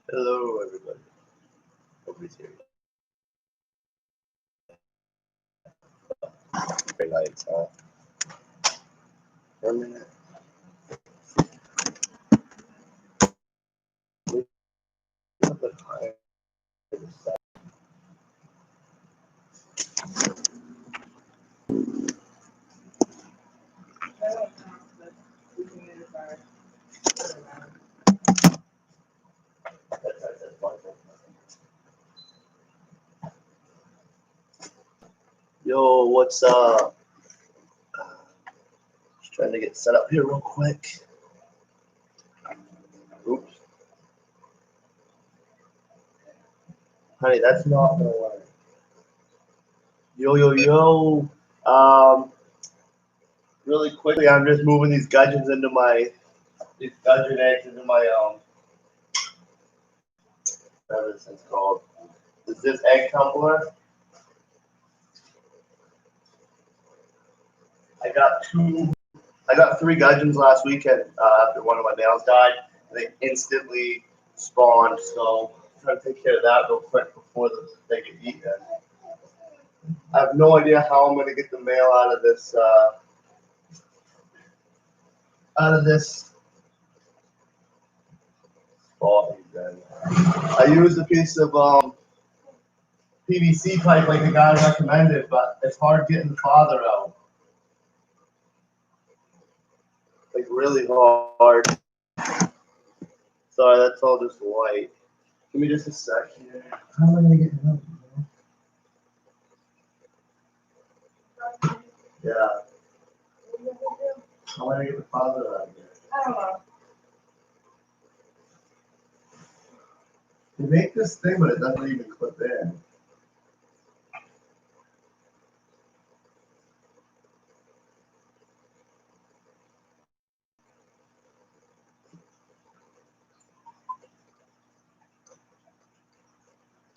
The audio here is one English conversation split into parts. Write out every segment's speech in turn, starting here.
Hello, everybody. Nobody's here. Very lights off. For a minute. A bit higher. Yo, what's up? Just trying to get set up here real quick. Oops. Honey, that's not gonna work. Yo. Really quickly, I'm just moving these gudgeons into these gudgeon eggs into my whatever this thing's called. Is this egg tumbler? I got 3 gudgeons last weekend after one of my males died. They instantly spawned, so I'm trying to take care of that real quick before they get eaten. I have no idea how I'm going to get the male out of this spot. I used a piece of PVC pipe like the guy recommended, but it's hard getting the father out. Like really hard. Sorry, that's all just white. Give me just a sec here. How am I gonna get him out? Yeah. How am I gonna get the father out of here? I don't know. You make this thing, but it doesn't even clip in.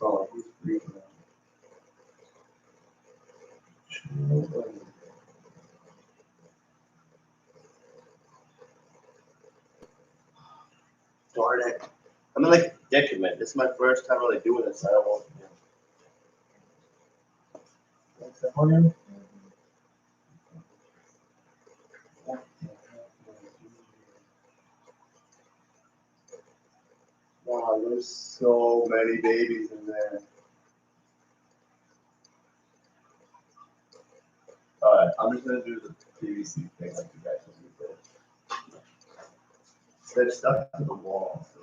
Oh, he's breathing out. Darn it. I'm in like a predicament. This is my first time really doing this. I don't want to do it. What's that on you? Wow, there's so many babies in there. Alright, I'm just gonna do the PVC thing like you guys did. They're stuck to the wall, so.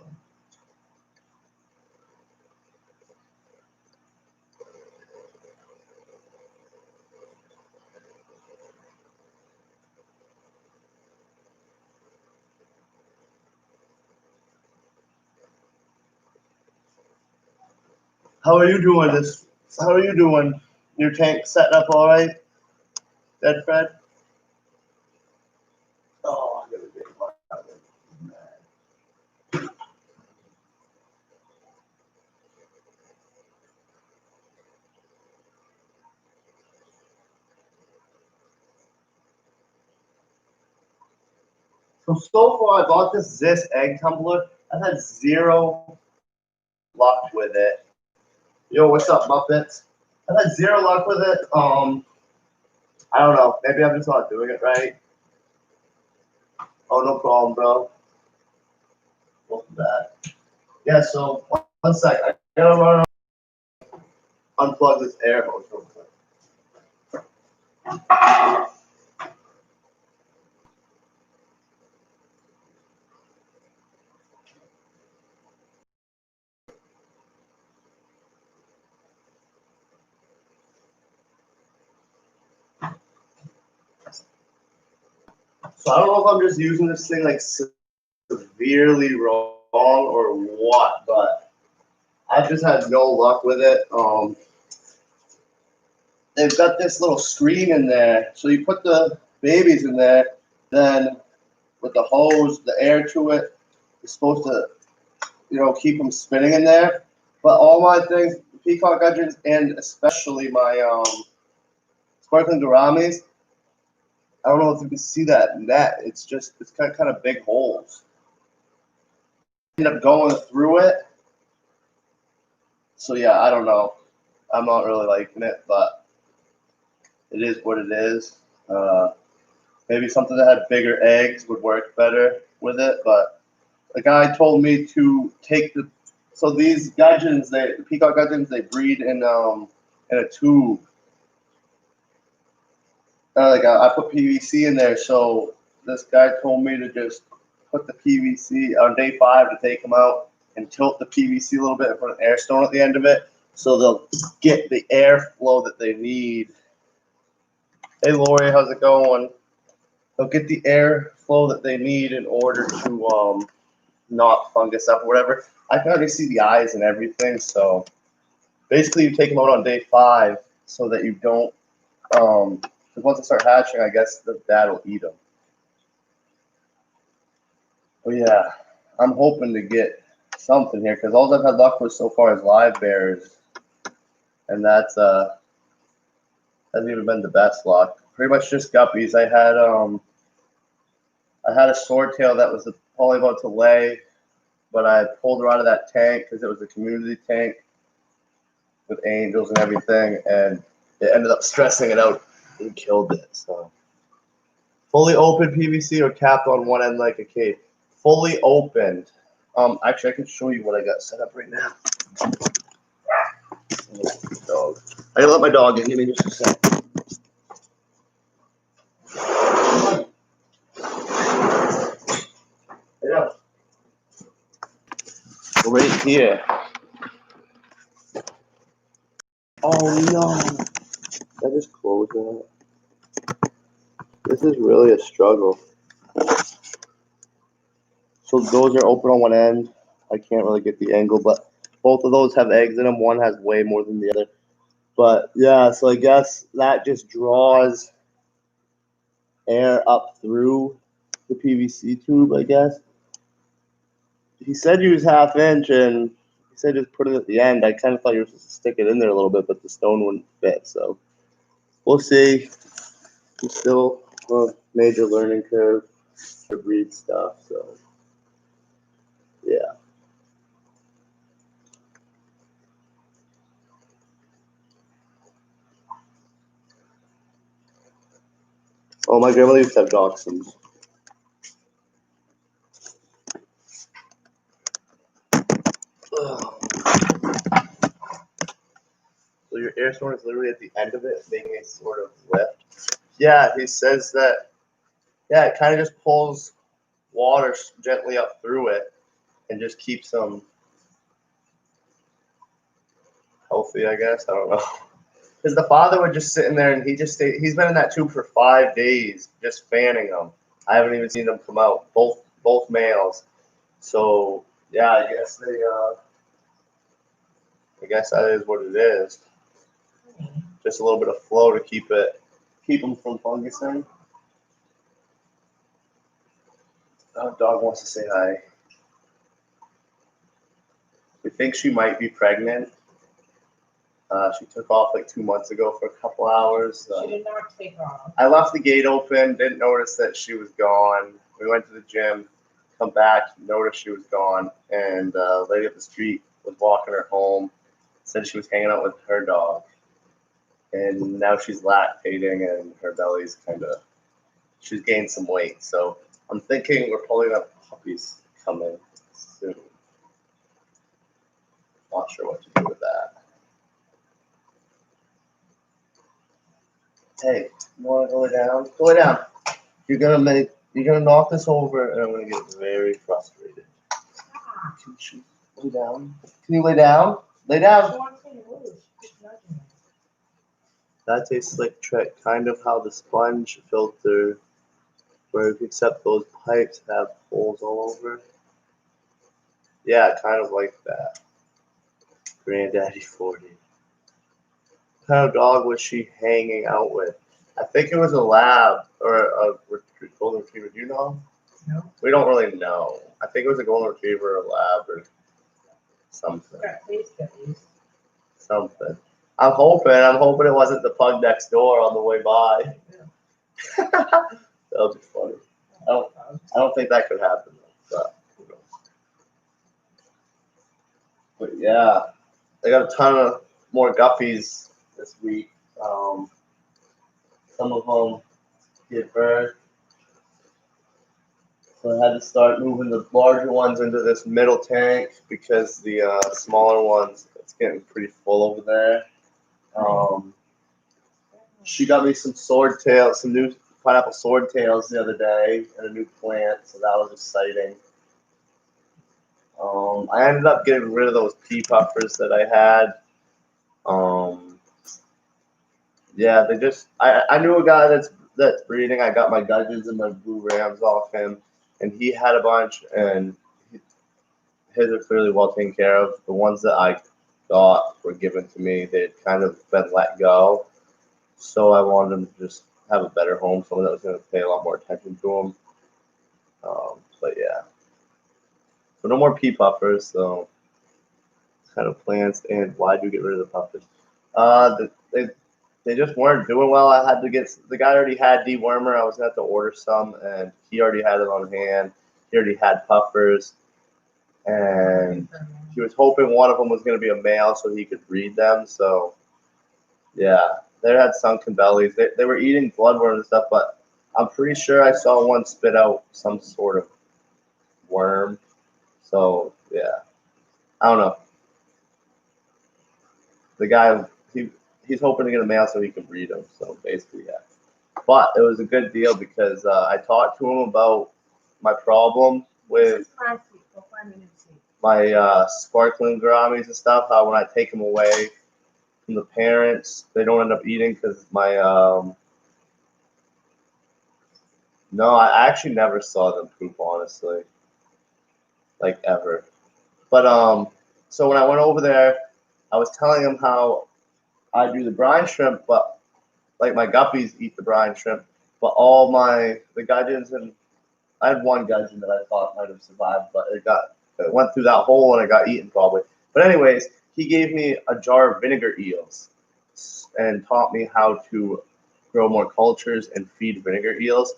How are you doing this? How are you doing? Your tank setting up all right? Dead Fred? Oh, I got a big one. So far, I bought this egg tumbler. I've had 0 luck with it. Yo, what's up, Muppets? I've had 0 luck with it. I don't know. Maybe I'm just not doing it right. Oh, no problem, bro. Welcome back. Yeah, so one sec. I gotta run unplug this air hose real quick. So I don't know if I'm just using this thing like severely wrong or what, but I've just had no luck with it. They've got this little screen in there, so you put the babies in there, then with the hose, the air to it, it's supposed to, keep them spinning in there. But all my things, peacock gudgeons, and especially my sparkling gouramis, I don't know if you can see that net. It's kind of big holes. End up going through it, So yeah, I don't know. I'm not really liking it, but it is what it is. Maybe something that had bigger eggs would work better with it, but the guy told me to take the. So these gudgeons, the peacock gudgeons, they breed in a tube. I put PVC in there, so this guy told me to just put the PVC on day 5 to take them out and tilt the PVC a little bit and put an air stone at the end of it, so they'll get the airflow that they need. Hey Lori, how's it going? They'll get the airflow that they need in order to not fungus up or whatever. I can already see the eyes and everything, so basically you take them out on day 5 so that you don't. Because once they start hatching, I guess the dad will eat them. But yeah, I'm hoping to get something here because all I've had luck with so far is live bears, and that's hasn't even been the best luck. Pretty much just guppies. I had a swordtail that was probably about to lay, but I pulled her out of that tank because it was a community tank with angels and everything, and it ended up stressing it out and killed it. So fully open PVC or capped on one end like a cape. Fully opened. Actually, I can show you what I got set up right now. Dog. I gotta let my dog in. Give me just a sec. Yeah. Right here. Oh no! I just closed it. This is really a struggle. So those are open on one end. I can't really get the angle, but both of those have eggs in them. One has way more than the other. But yeah, so I guess that just draws air up through the PVC tube, I guess. He said use 1/2 inch, and he said just put it at the end. I kind of thought you were supposed to stick it in there a little bit, but the stone wouldn't fit. So we'll see. It's still a major learning curve to breed stuff. So yeah. Oh, my grandmother used to have dachshunds. Ugh. So your air stone is literally at the end of it, making a sort of lift. Yeah, he says that. Yeah, it kind of just pulls water gently up through it and just keeps them healthy, I guess. I don't know. Because the father would just sit in there and he just stayed. He's been in that tube for 5 days, just fanning them. I haven't even seen them come out. Both males. So yeah, I guess they. I guess that is what it is. Just a little bit of flow to keep them from fungusing. Oh, dog wants to say hi. We think she might be pregnant. She took off like 2 months ago for a couple hours. She did not take off. I left the gate open, didn't notice that she was gone. We went to the gym, come back, noticed she was gone, and a lady up the street was walking her home, said she was hanging out with her dog. And now she's lactating and her belly's she's gained some weight. So I'm thinking we're pulling up puppies coming soon. Not sure what to do with that. Hey, you want to go down? Go down. You're gonna knock this over, and I'm gonna get very frustrated. Can you lay down? Can you lay down? Lay down. That's a slick trick, kind of how the sponge filter, where except those pipes have holes all over. Yeah, kind of like that. Granddaddy 40. What kind of dog was she hanging out with? I think it was a lab or a golden retriever. Do you know? No. We don't really know. I think it was a golden retriever or a lab or something. Something. I'm hoping it wasn't the pug next door on the way by. That would be funny. I don't think that could happen though. But yeah, I got a ton of more guppies this week. Some of them give birth, so I had to start moving the larger ones into this middle tank because the smaller ones, it's getting pretty full over there. She got me some swordtails, some new pineapple swordtails the other day, and a new plant, so that was exciting. I ended up getting rid of those pea puffers that I had. Yeah, they just I knew a guy that's breeding. I got my gudgeons and my blue rams off him, and he had a bunch, and his are clearly well taken care of. The ones that I got were given to me. They'd kind of been let go, so I wanted them to just have a better home, someone that was going to pay a lot more attention to them. But yeah, so no more pea puffers. So kind of plants. And why do you get rid of the puffers? They just weren't doing well. I had to get the guy already had dewormer. I was gonna have to order some, and he already had it on hand. He already had puffers, and he was hoping one of them was gonna be a male so he could breed them. So yeah, they had sunken bellies. They were eating bloodworms and stuff, but I'm pretty sure I saw one spit out some sort of worm. So yeah, I don't know. The guy he's hoping to get a male so he can breed them. So basically, yeah. But it was a good deal because I talked to him about my problem with my sparkling gouramis and stuff. How when I take them away from the parents, they don't end up eating because my no, I actually never saw them poop, honestly, like ever. But so when I went over there, I was telling him how I do the brine shrimp, but like my guppies eat the brine shrimp, but all the gudgeons, and I had one gudgeon that I thought might have survived, but it went through that hole and it got eaten probably. But anyways, he gave me a jar of vinegar eels and taught me how to grow more cultures and feed vinegar eels.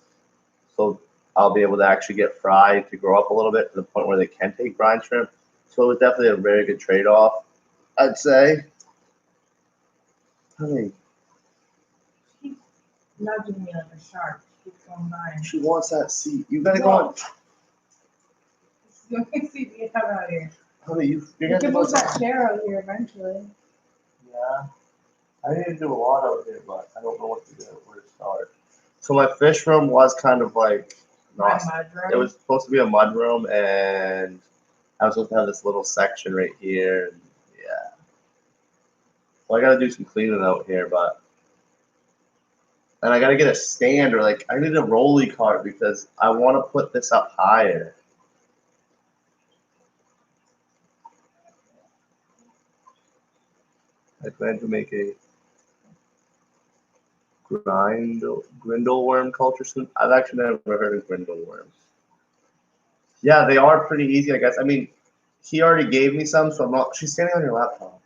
So I'll be able to actually get fried to grow up a little bit to the point where they can take brine shrimp. So it was definitely a very good trade-off, I'd say. Honey, She's nudging me like a shark. She's going by. she wants that seat. You gotta go on. Let me see if you come out here. Honey, you're You gonna can go. move that chair out here eventually. Yeah, I need to do a lot out here, but I don't know what to do, where to start. So my fish room was kind of like My not. mud room. It was supposed to be a mud room, and I was supposed to have this little section right here. And yeah, well, I gotta do some cleaning out here, and I gotta get a stand or like I need a rolly cart because I want to put this up higher. I plan to make a grindle worm culture soon. I've actually never heard of grindle worms. Yeah, they are pretty easy, I guess. I mean, he already gave me some, so I'm not. She's standing on your laptop,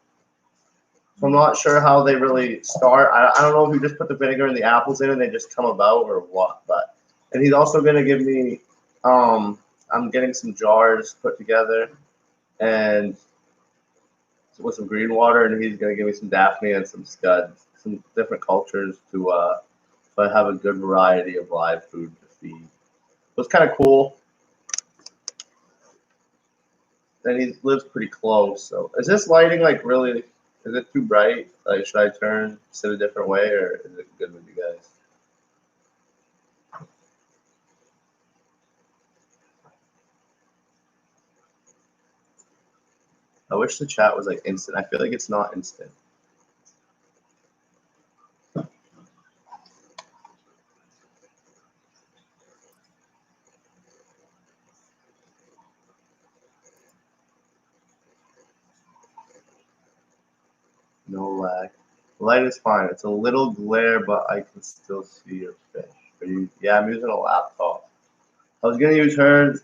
so I'm not sure how they really start. I don't know if you just put the vinegar and the apples in and they just come about or what. But and he's also gonna give me. I'm getting some jars put together, and with some green water, and he's gonna give me some Daphne and some scud, some different cultures to so I have a good variety of live food to feed. So it's kind of cool. And he lives pretty close. So is this lighting like really? Is it too bright? Like should I sit a different way, or is it good with you guys? I wish the chat was like instant. I feel like it's not instant. No lag. The light is fine. It's a little glare, but I can still see your fish. Yeah, I'm using a laptop. I was gonna use hers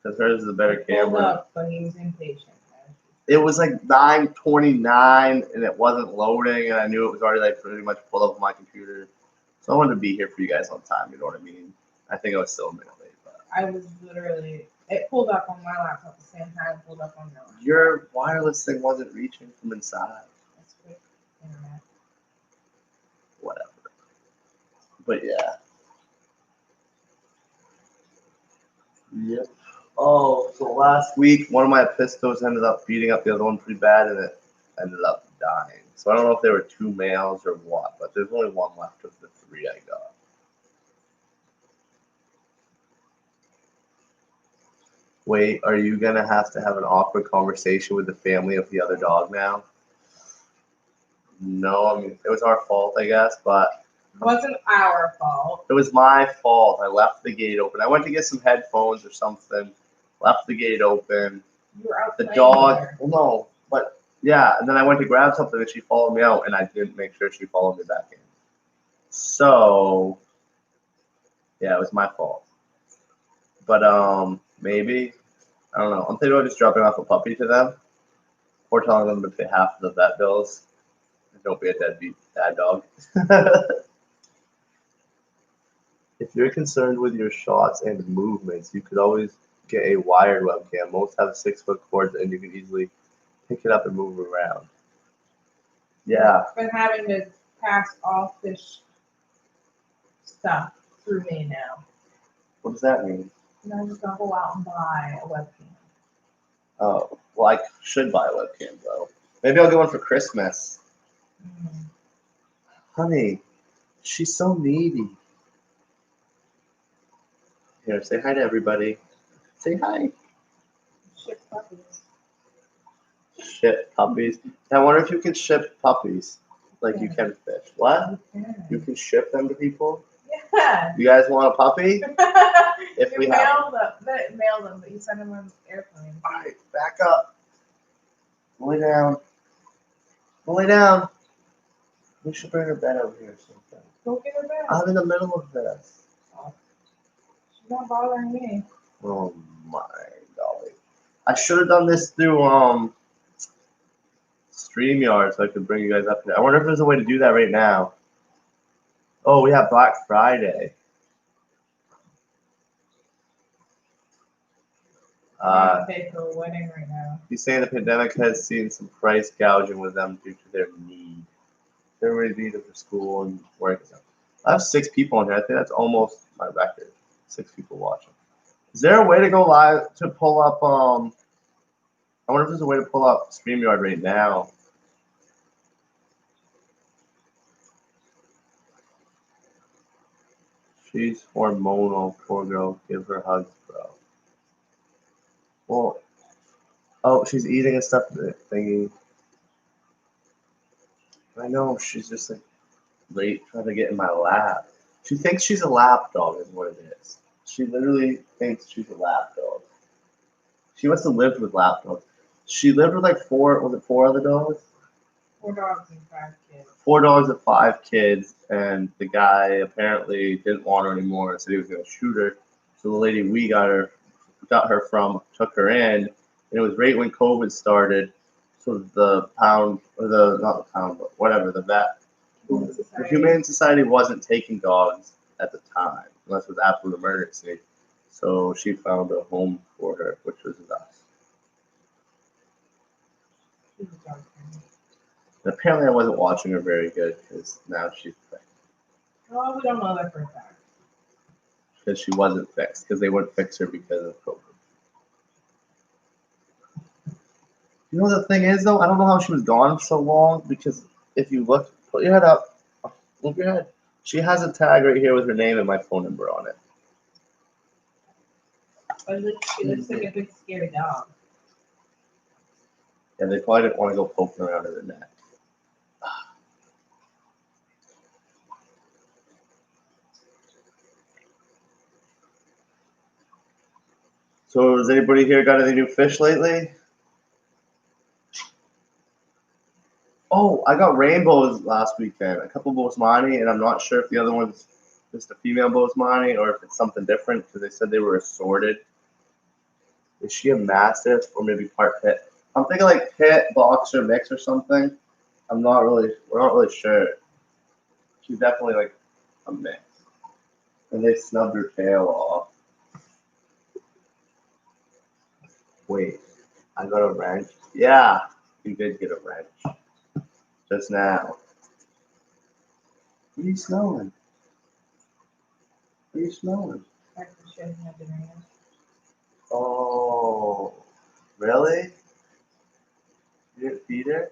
because hers is a better camera. Up, but he was impatient. It was like 9:29 and it wasn't loading, and I knew it was already like pretty much pulled up on my computer. So I wanted to be here for you guys on time. You know what I mean? I think I was still a minute late, but I was literally It pulled up on my laptop at the same time it pulled up on your laptop. Your wireless thing wasn't reaching from inside. That's quick internet. Whatever. But yeah. Yep. Oh, so last week one of my pistos ended up beating up the other one pretty bad, and it ended up dying. So I don't know if there were two males or what, but there's only one left of the three I got. Wait, are you gonna have to have an awkward conversation with the family of the other dog now? No, I mean it was our fault, I guess, but It wasn't our fault. it was my fault. I left the gate open. I went to get some headphones or something. Left the gate open. You were out The playing dog. with her. Well, no, but yeah. And then I went to grab something, and she followed me out, and I didn't make sure she followed me back in. So yeah, it was my fault. But maybe I don't know. I'm thinking about just dropping off a puppy to them, or telling them to pay half of the vet bills. And don't be a deadbeat dad dog. If you're concerned with your shots and movements, you could always get a wired webcam. Most have 6-foot cords, and you can easily pick it up and move around. Yeah. I've been having to pass all fish stuff through me now. What does that mean? And I'm just gonna go out and buy a webcam. Oh, well, I should buy a webcam though. Maybe I'll get one for Christmas. Mm. Honey, she's so needy. Here, say hi to everybody. Say hi. Ship puppies. Ship puppies. I wonder if you can ship puppies like you can fish. What? Yeah. You can ship them to people? Yeah. You guys want a puppy? If you we have. mail them, but you send them on airplanes. Alright, back up. Lay down. Lay down. We should bring her bed over here or something. Go get her back. I'm in the middle of this. She's not bothering me. Oh my golly. I should have done this through StreamYard so I could bring you guys up here. I wonder if there's a way to do that right now. Oh, we have Black Friday. I'm pay for a wedding right now. He's saying the pandemic has seen some price gouging with them due to their need. Everybody needs it for school and work and stuff. I have 6 people in here. I think that's almost my record. 6 people watching. Is there a way to go live to pull up I wonder if there's a way to pull up StreamYard right now. She's hormonal, poor girl. Give her hugs, bro. Well, oh, she's eating a stuff thingy. I know, she's just like late trying to get in my lap. She thinks she's a lap dog is what it is. She literally thinks she's a lap dog. She must have lived with lap dogs. She lived with like 4 other dogs? 4 dogs and 5 kids. 4 dogs and 5 kids, and the guy apparently didn't want her anymore and said he was going to shoot her. So the lady we got her from took her in, and it was right when COVID started. So the pound, or not the pound, but whatever, the vet, the Humane Society wasn't taking dogs at the time, unless it was absolute emergency. So she found a home for her, which was us. She's a dog friend. And apparently I wasn't watching her very good, because now she's pregnant. Oh, we don't know that for a fact. Because she wasn't fixed, because they wouldn't fix her because of COVID. You know the thing is though, I don't know how she was gone for so long, because if you look, put your head up, look your head. She has a tag right here with her name and my phone number on it. She looks like a big scary dog. And they probably didn't want to go poking around her neck. So has anybody here got any new fish lately? Oh, I got rainbows last weekend. A couple Bosemani, and I'm not sure if the other one's just a female Bosemani or if it's something different because they said they were assorted. Is she a mastiff or maybe part pit? I'm thinking like pit, boxer, mix or something. We're not really sure. She's definitely like a mix. And they snubbed her tail off. Wait, I got a wrench. Yeah, you did get a wrench just now. What are you smelling? What are you smelling? Like the shit in the banana. Oh, really? You didn't feed her?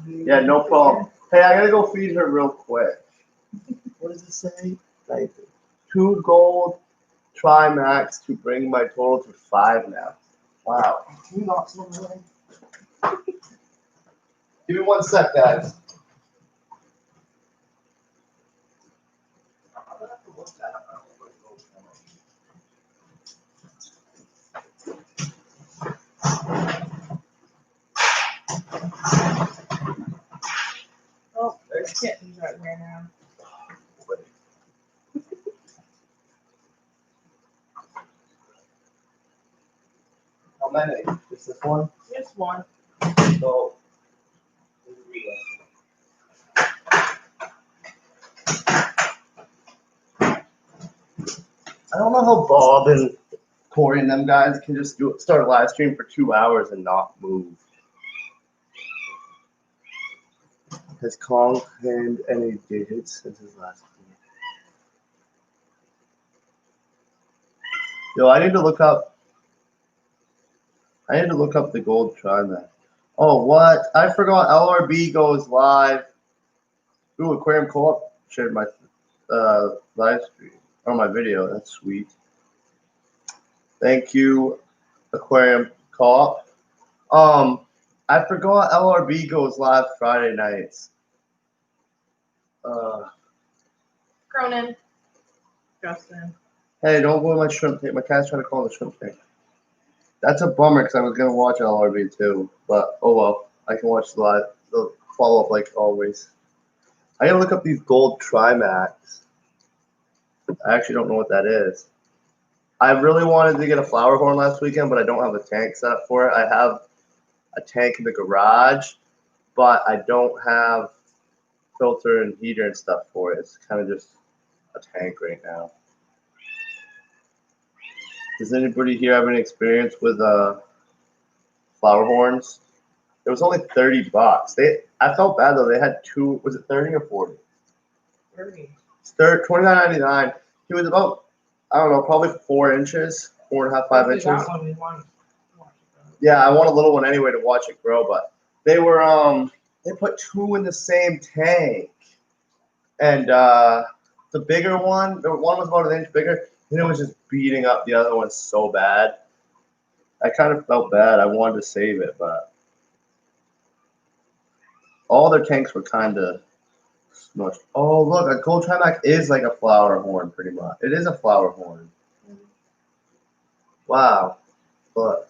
Yeah, no problem. Hey, I gotta go feed her real quick. What does it say? Like 2 gold Trimax to bring my total to 5 now. Wow. Can you not smell really? Give me 1 sec, guys. Oh, there's kittens right there now. How many? Just this one? Just one. So, I don't know how Bob and Corey and them guys can just start a live stream for 2 hours and not move. Has Kong claimed any digits since his last game? Yo, I need to look up the gold Trimax. Oh, what? I forgot LRB goes live. Ooh, Aquarium Co-op shared my live stream or my video. That's sweet. Thank you, Aquarium Co-op. I forgot LRB goes live Friday nights. Cronin. Justin. Hey, don't go in my shrimp tank. My cat's trying to call in the shrimp tank. That's a bummer because I was gonna watch LRB too, but oh well. I can watch the follow up like always. I gotta look up these gold Trimax. I actually don't know what that is. I really wanted to get a flower horn last weekend, but I don't have a tank set up for it. I have a tank in the garage, but I don't have filter and heater and stuff for it. It's kind of just a tank right now. Does anybody here have any experience with flower horns? It was only $30. I felt bad though. They had 2. Was it 30 or 40? 30. It's $29.99. He was about, I don't know, probably 4 inches, 4.5, 5 inches. That one we want. Yeah, I want a little one anyway to watch it grow, but they were they put 2 in the same tank, and the bigger one, the one was about an inch bigger, and it was just beating up the other one so bad. I kind of felt bad. I wanted to save it, but all their tanks were kind of smushed. Oh, look, a gold Trimax is like a flower horn, pretty much. It is a flower horn. Wow, but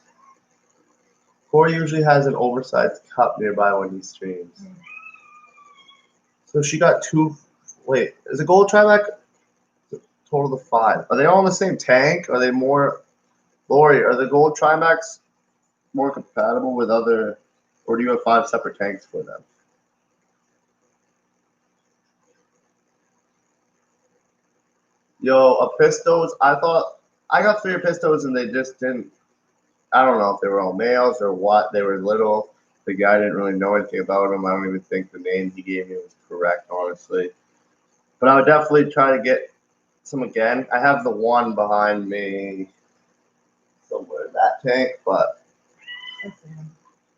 Corey usually has an oversized cup nearby when he streams. So she got 2. Wait, is a gold Trimax total of 5? Are they all in the same tank? Are they more, Lori? Are the gold Trimax more compatible with other, or do you have 5 separate tanks for them? Yo, Apistos. I thought I got 3 Apistos and they just didn't. I don't know if they were all males or what. They were little. The guy didn't really know anything about them. I don't even think the name he gave me was correct, honestly. But I would definitely try to get some again. I have the one behind me somewhere in that tank, but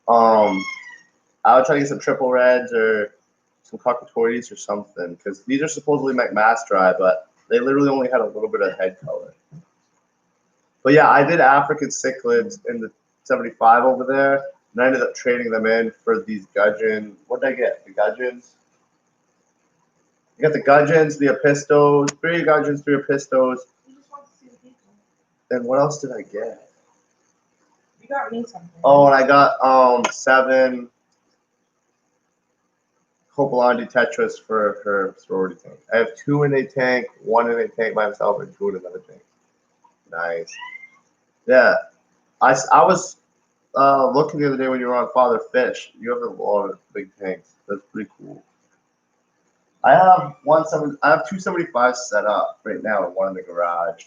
I would try to get some triple reds or some cockatoides or something because these are supposedly mass dry, but they literally only had a little bit of head color. But yeah, I did African cichlids in the 75 over there, and I ended up trading them in for these gudgeon. What did I get? The gudgeons? I got the gudgeons, the apistos, 3 gudgeons, 3 apistos. You just want to see the people. And what else did I get? You got me something. Oh, and I got 7 Copolandi tetras for her sorority tank. I have 2 in a tank, 1 in a tank by himself, and 2 in another tank. Nice. Yeah, I was looking the other day when you were on Father Fish. You have a lot of big tanks. That's pretty cool. I have 275 set up right now and 1 in the garage.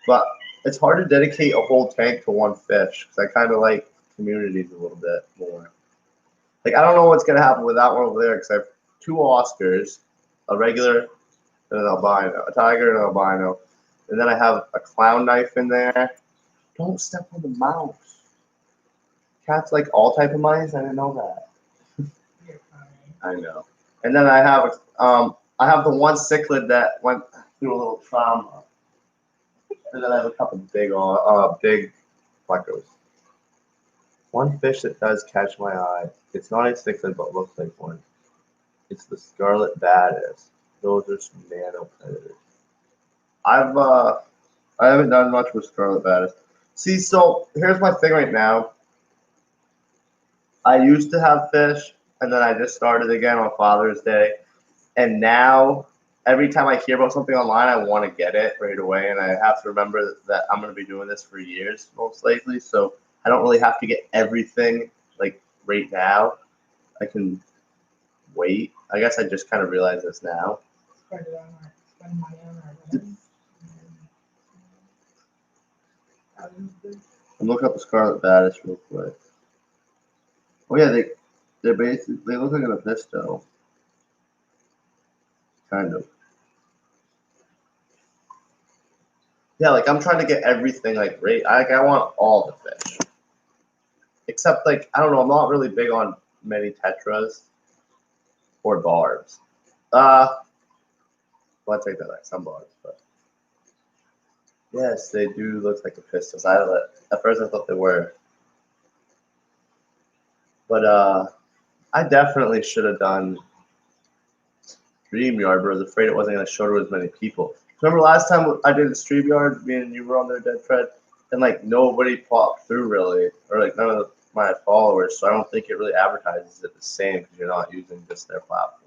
But It's hard to dedicate a whole tank to one fish because I kind of like communities a little bit more. Like I don't know what's gonna happen with that one over there because I have 2 Oscars, a regular and an albino, a tiger and an albino, and then I have a clown knife in there. Don't step on the mouse. Cats like all type of mice. I didn't know that. You're funny. I know. And then I have the one cichlid that went through a little trauma. And then I have a couple big plecos. One fish that does catch my eye. It's not a cichlid, but looks like one. It's the scarlet baddest. Those are some nano predators. I haven't done much with scarlet baddest. See, so here's my thing right now. I used to have fish, and then I just started again on Father's Day, and now every time I hear about something online, I want to get it right away, and I have to remember that I'm going to be doing this for years, most likely, so I don't really have to get everything, like, right now. I can wait. I guess I just kind of realized this now. Spend money on our wedding. I'm looking up the scarlet baddest real quick. Oh yeah, they look like an abysto. Kind of. Yeah, like I'm trying to get everything like right. I want all the fish. Except like I don't know, I'm not really big on many tetras or barbs. Well, I take that back, some barbs, but yes, they do look like apistos. At first I thought they were. But I definitely should have done StreamYard, but I was afraid it wasn't going to show to as many people. Remember last time I did a StreamYard, me and you were on there, Dead Fred, and like nobody popped through really, or like none of my followers, so I don't think it really advertises it the same because you're not using just their platform.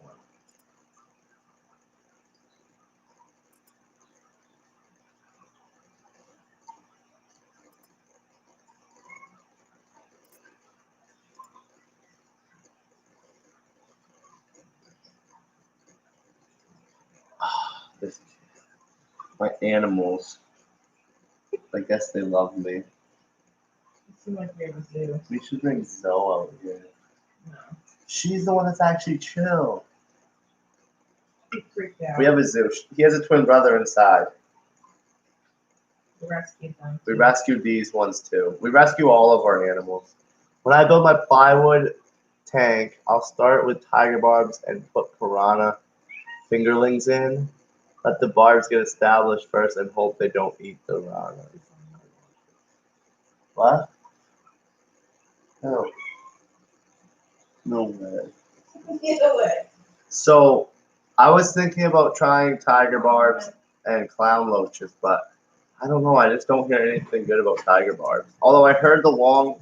My animals, I guess they love me. It seemed like we have a zoo. We should bring Zoe out here. No. She's the one that's actually chill. He freaked out. We have a zoo. He has a twin brother inside. We rescued them. We rescued these ones too. We rescue all of our animals. When I build my plywood tank, I'll start with tiger barbs and put piranha fingerlings in. Let the barbs get established first and hope they don't eat the piranha. What? No. No way. So I was thinking about trying tiger barbs and clown loaches, but I don't know. I just don't hear anything good about tiger barbs. Although I heard the long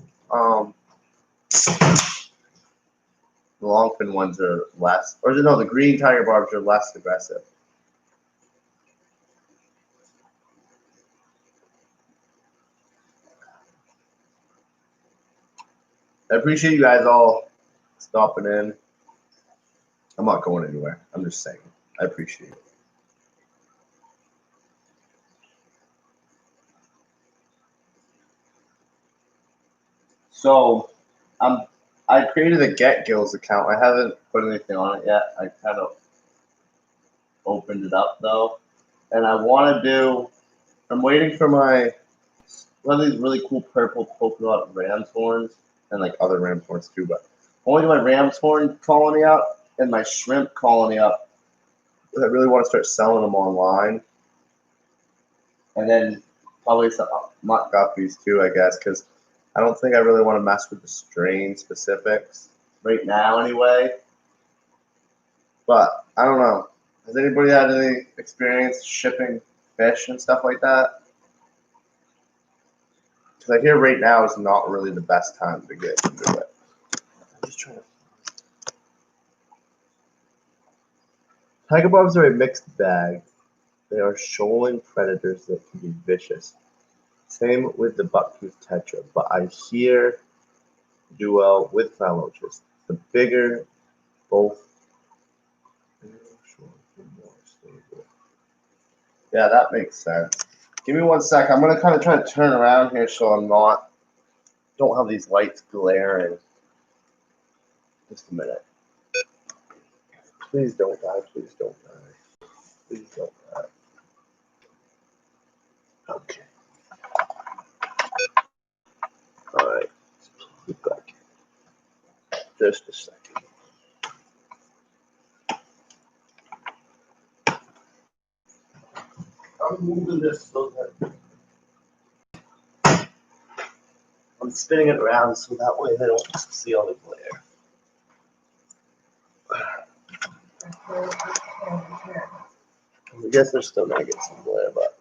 fin ones are less, or no, the green tiger barbs are less aggressive. I appreciate you guys all stopping in. I'm not going anywhere. I'm just saying. I appreciate it. So, I created a Get Gills account. I haven't put anything on it yet. I kind of opened it up though, and I want to do. I'm waiting for one of these really cool purple polka dot ram's horns, and like other ram's horns too. But I want to do my ram's horn colony up and my shrimp colony up. I really want to start selling them online, and then probably some mutt guppies too, I guess, because I don't think I really want to mess with the strain specifics right now anyway. But I don't know. Has anybody had any experience shipping fish and stuff like that? Because I hear right now is not really the best time to get into it. I'm just trying to. Tiger barbs are a mixed bag. They are shoaling predators that can be vicious. Same with the bucktooth tetra, but I hear do well with clown loaches. The bigger both. Yeah, that makes sense. Give me 1 sec. I'm gonna kind of try to turn around here so don't have these lights glaring. Just a minute. Please don't die. Please don't die. Please don't die. Okay. All right. Look back. Just a second. I'm moving this so that I'm spinning it around so that way they don't see all the glare. I guess they're still gonna get some glare, but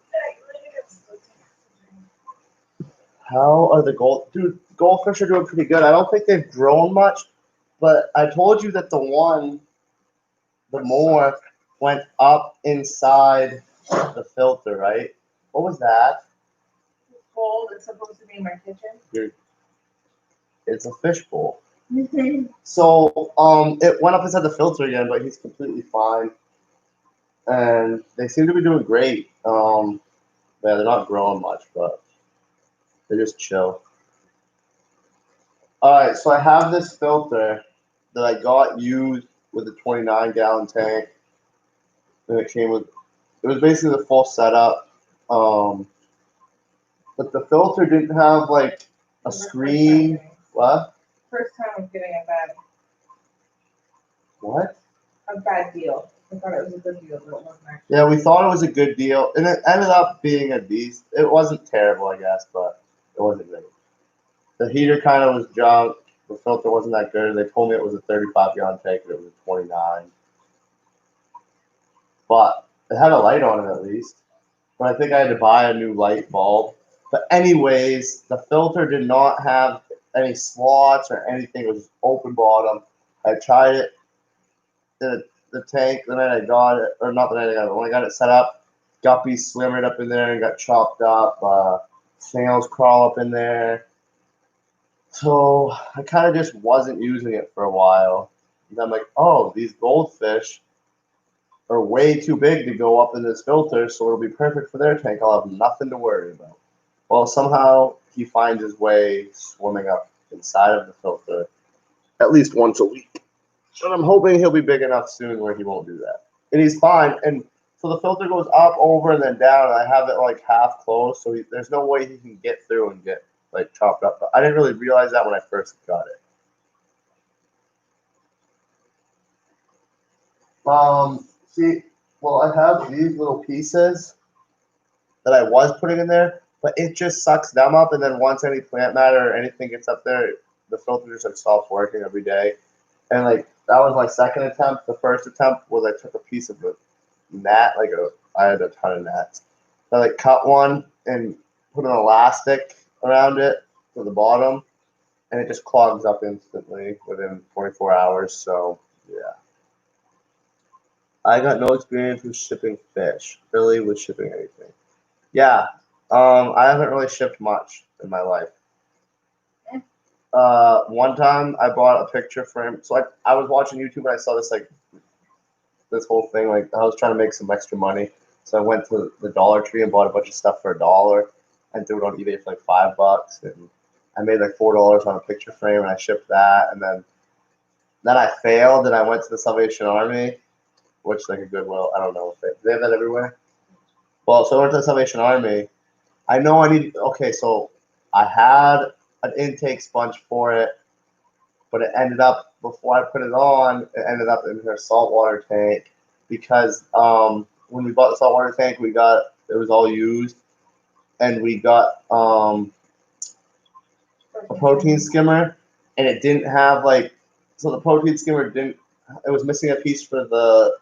how are the goldfish are doing pretty good. I don't think they've grown much, but I told you that the more went up inside the filter, right? What was that? Cold. It's supposed to be in my kitchen. It's a fish bowl. So it went up inside the filter again, but he's completely fine. And they seem to be doing great. Yeah, they're not growing much, but they're just chill. All right, so I have this filter that I got used with a 29-gallon tank, and it was basically the full setup. But the filter didn't have like a screen. What? First time I'm getting a bad What? deal. I thought it was a good deal, but it wasn't actually. Yeah, we thought it was a good deal, and it ended up being a decent. It wasn't terrible, I guess, but it wasn't great. The heater kind of was junk. The filter wasn't that good. They told me it was a 35-gallon tank, and it was a 29. But it had a light on it at least. But I think I had to buy a new light bulb. But anyways, the filter did not have any slots or anything. It was just open bottom. I tried it in the tank the night I got it, or not the night I got it. When I got it set up, guppies swim right up in there and got chopped up. Snails crawl up in there. So I kind of just wasn't using it for a while. And I'm like, oh, these goldfish are way too big to go up in this filter, so it'll be perfect for their tank. I'll have nothing to worry about. Well, somehow he finds his way swimming up inside of the filter at least once a week. And I'm hoping he'll be big enough soon where he won't do that. And he's fine. And so the filter goes up, over, and then down. And I have it like half closed, so there's no way he can get through and get like chopped up. But I didn't really realize that when I first got it. See, well, I have these little pieces that I was putting in there, but it just sucks them up. And then once any plant matter or anything gets up there, the filter just like stops working every day. And like that was my second attempt. The first attempt was I took a piece of a net, I had a ton of nets. So I like cut one and put an elastic around it to the bottom, and it just clogs up instantly within 24 hours. So yeah. I got no experience with shipping fish, really with shipping anything. Yeah, I haven't really shipped much in my life. One time I bought a picture frame. So I was watching YouTube and I saw this whole thing. Like I was trying to make some extra money. So I went to the Dollar Tree and bought a bunch of stuff for $1 and threw it on eBay for like $5. And I made like $4 on a picture frame and I shipped that. And then I failed and I went to the Salvation Army, which like a Goodwill. I don't know if they have that everywhere. Well, so I went to the Salvation Army. I know okay, so I had an intake sponge for it, but it ended up, before I put it on, it ended up in her saltwater tank because when we bought the saltwater tank, it was all used, and we got a protein skimmer, and it didn't have so the protein skimmer it was missing a piece for the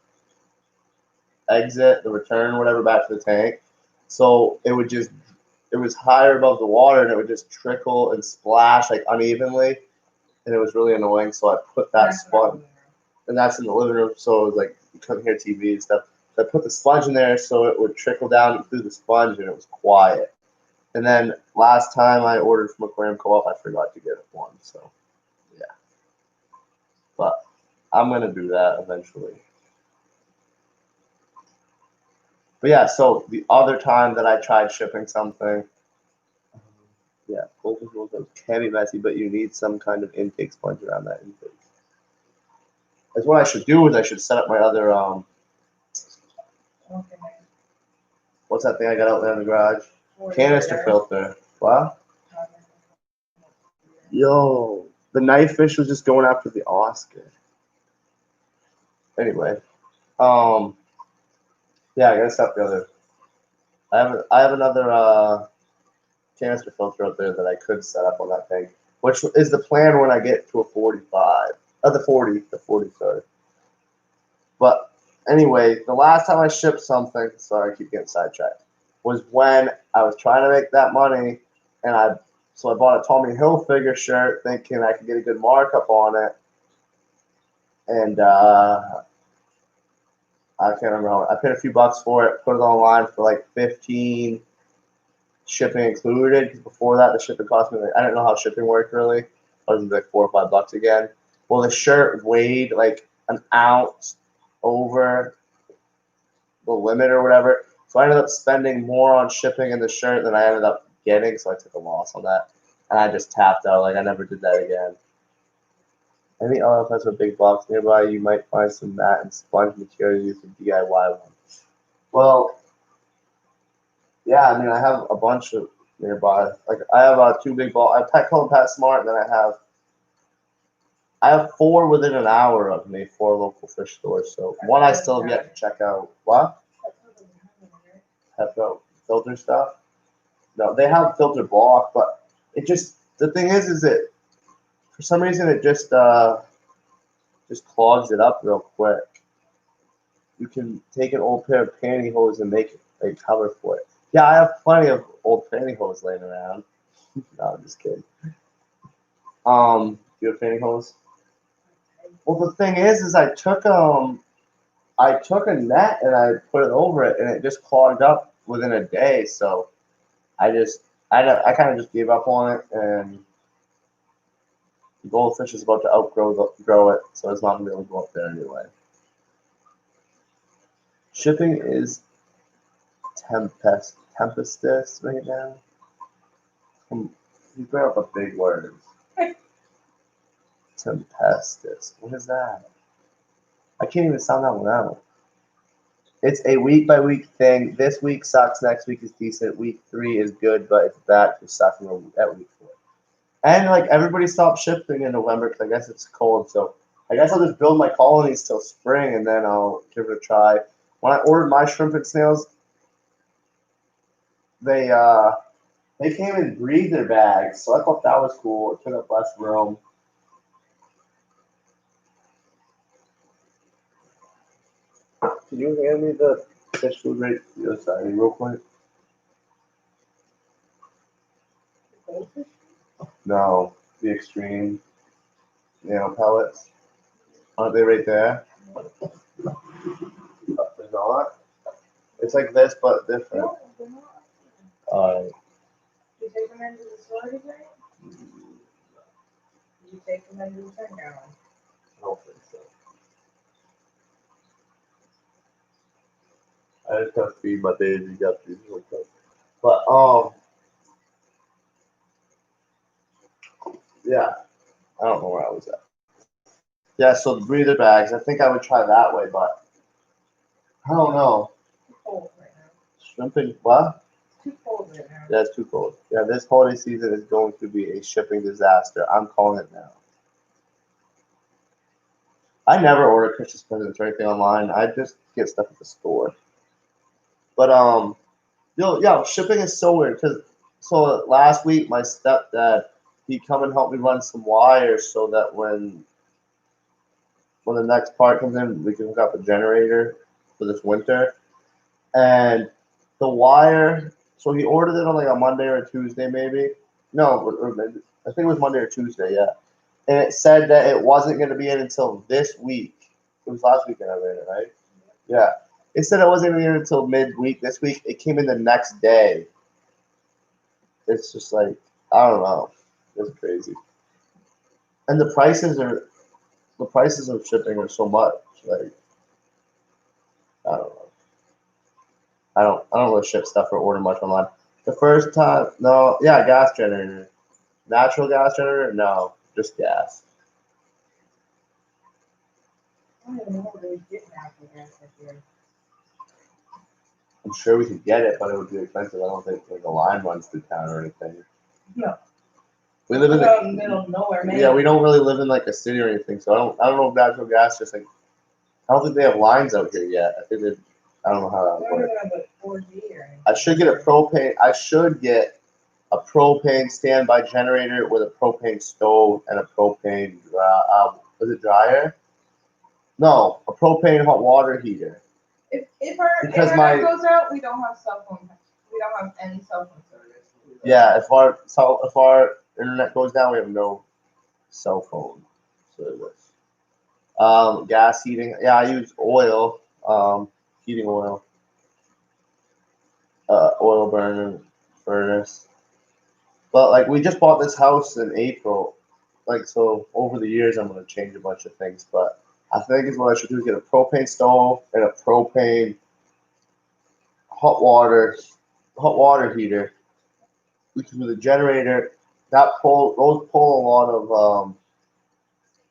exit, the return, whatever, back to the tank. So it was higher above the water and it would just trickle and splash like unevenly. And it was really annoying. So I put that sponge, and that's in the living room. So it was like, you couldn't hear TV and stuff. So I put the sponge in there so it would trickle down through the sponge and it was quiet. And then last time I ordered from Aquarium Co-op, I forgot to get one. So yeah. But I'm going to do that eventually. But yeah, so the other time that I tried shipping something, yeah, open tools can be messy, but you need some kind of intake sponge around that intake. That's what I should do is I should set up my other Okay. what's that thing I got out there in the garage? Or Canister there. filter. What? Okay. Yo, the knife fish was just going after the Oscar. Anyway, yeah, I gotta stop the other. I have another canister filter out there that I could set up on that thing, which is the plan when I get to a 45. The 40, sorry. But anyway, the last time I shipped something, sorry, I keep getting sidetracked, was when I was trying to make that money, and I bought a Tommy Hilfiger shirt thinking I could get a good markup on it, and I can't remember how I paid a few bucks for it, put it online for like 15, shipping included. 'Cause before that, the shipping cost me I didn't know how shipping worked really. It was like $4 or $5 again. Well, the shirt weighed like an ounce over the limit or whatever. So I ended up spending more on shipping in the shirt than I ended up getting. So I took a loss on that, and I just tapped out. Like I never did that again. Any other place with big blocks nearby, you might find some mat and sponge material you can DIY one. Well, yeah, I mean, I have a bunch of nearby. Like I have two big balls. I have Pet Call and Pet Smart, and then I have 4 within an hour of me, 4 local fish stores. So one I still have yet to check out. What? Have filter stuff? No, they have filter block, but it just the thing is it for some reason it just clogs it up real quick. You can take an old pair of pantyhose and make a cover for it. Yeah, I have plenty of old pantyhose laying around. No, I'm just kidding. Do you have pantyhose? Well, the thing is I took a net and I put it over it, and it just clogged up within a day. So I kind of just gave up on it, and the goldfish is about to grow it, so it's not gonna be able to go up there anyway. Shipping is tempestus right now. You bring up a big word. Tempestus. What is that? I can't even sound that one out. It's a week by week thing. This week sucks. Next week is decent. Week 3 is good, but it's back to sucking at week 4. And like everybody stopped shipping in November because I guess it's cold. So I guess I'll just build my colonies till spring, and then I'll give it a try. When I ordered my shrimp and snails, they came in breather bags, so I thought that was cool. It took up less room. Can you hand me the fish food right to the other side real quick? No, the extreme pellets. Aren't they right there? They're not. It's like this, but different. Alright. Did you take them into the store today? Did you take them into the thing now? I don't think so. I just gotta feed my baby. Got these real quick. But yeah, I don't know where I was at. Yeah, so the breather bags. I think I would try that way, but I don't know. Too cold right now. Shrimping what? Too cold right now. Yeah, it's too cold. Yeah, this holiday season is going to be a shipping disaster. I'm calling it now. I never order Christmas presents or anything online. I just get stuff at the store. But yeah, shipping is so weird because so last week my stepdad he come and help me run some wires so that when the next part comes in we can hook up a generator for this winter. And the wire, so he ordered it on like a Monday or a Tuesday maybe. No, or maybe I think it was Monday or Tuesday, yeah. And it said that it wasn't going to be in until this week. It was last weekend I ran it, right? Yeah. It said it wasn't going to be in until midweek this week. It came in the next day. It's just like, I don't know. It's crazy. And the prices of shipping are so much. Like, I don't know. I don't really ship stuff or order much online. The first time, no, yeah, gas generator. Natural gas generator? No, just gas. I don't even know where they get natural gas up here. I'm sure we could get it, but it would be expensive. I don't think like a line runs through town or anything. No. We live in Out in the middle of nowhere, man. yeah, we don't really live in like a city or anything, so I don't know if natural gas just like I don't think they have lines out here yet. I don't know how that I don't works. even have a 4G or anything. I should get a propane standby generator with a propane stove and a propane was it dryer? No, a propane hot water heater. If our Because internet goes out, we don't have cell phone. We don't have any cell phone service. Yeah, if our internet goes down, we have no cell phone service. Gas heating. Yeah, I use oil. Heating oil. Oil burner furnace. But like we just bought this house in April. Like so over the years I'm gonna change a bunch of things. But I think is what I should do is get a propane stove and a propane hot water heater. Because with a generator, those pull a lot of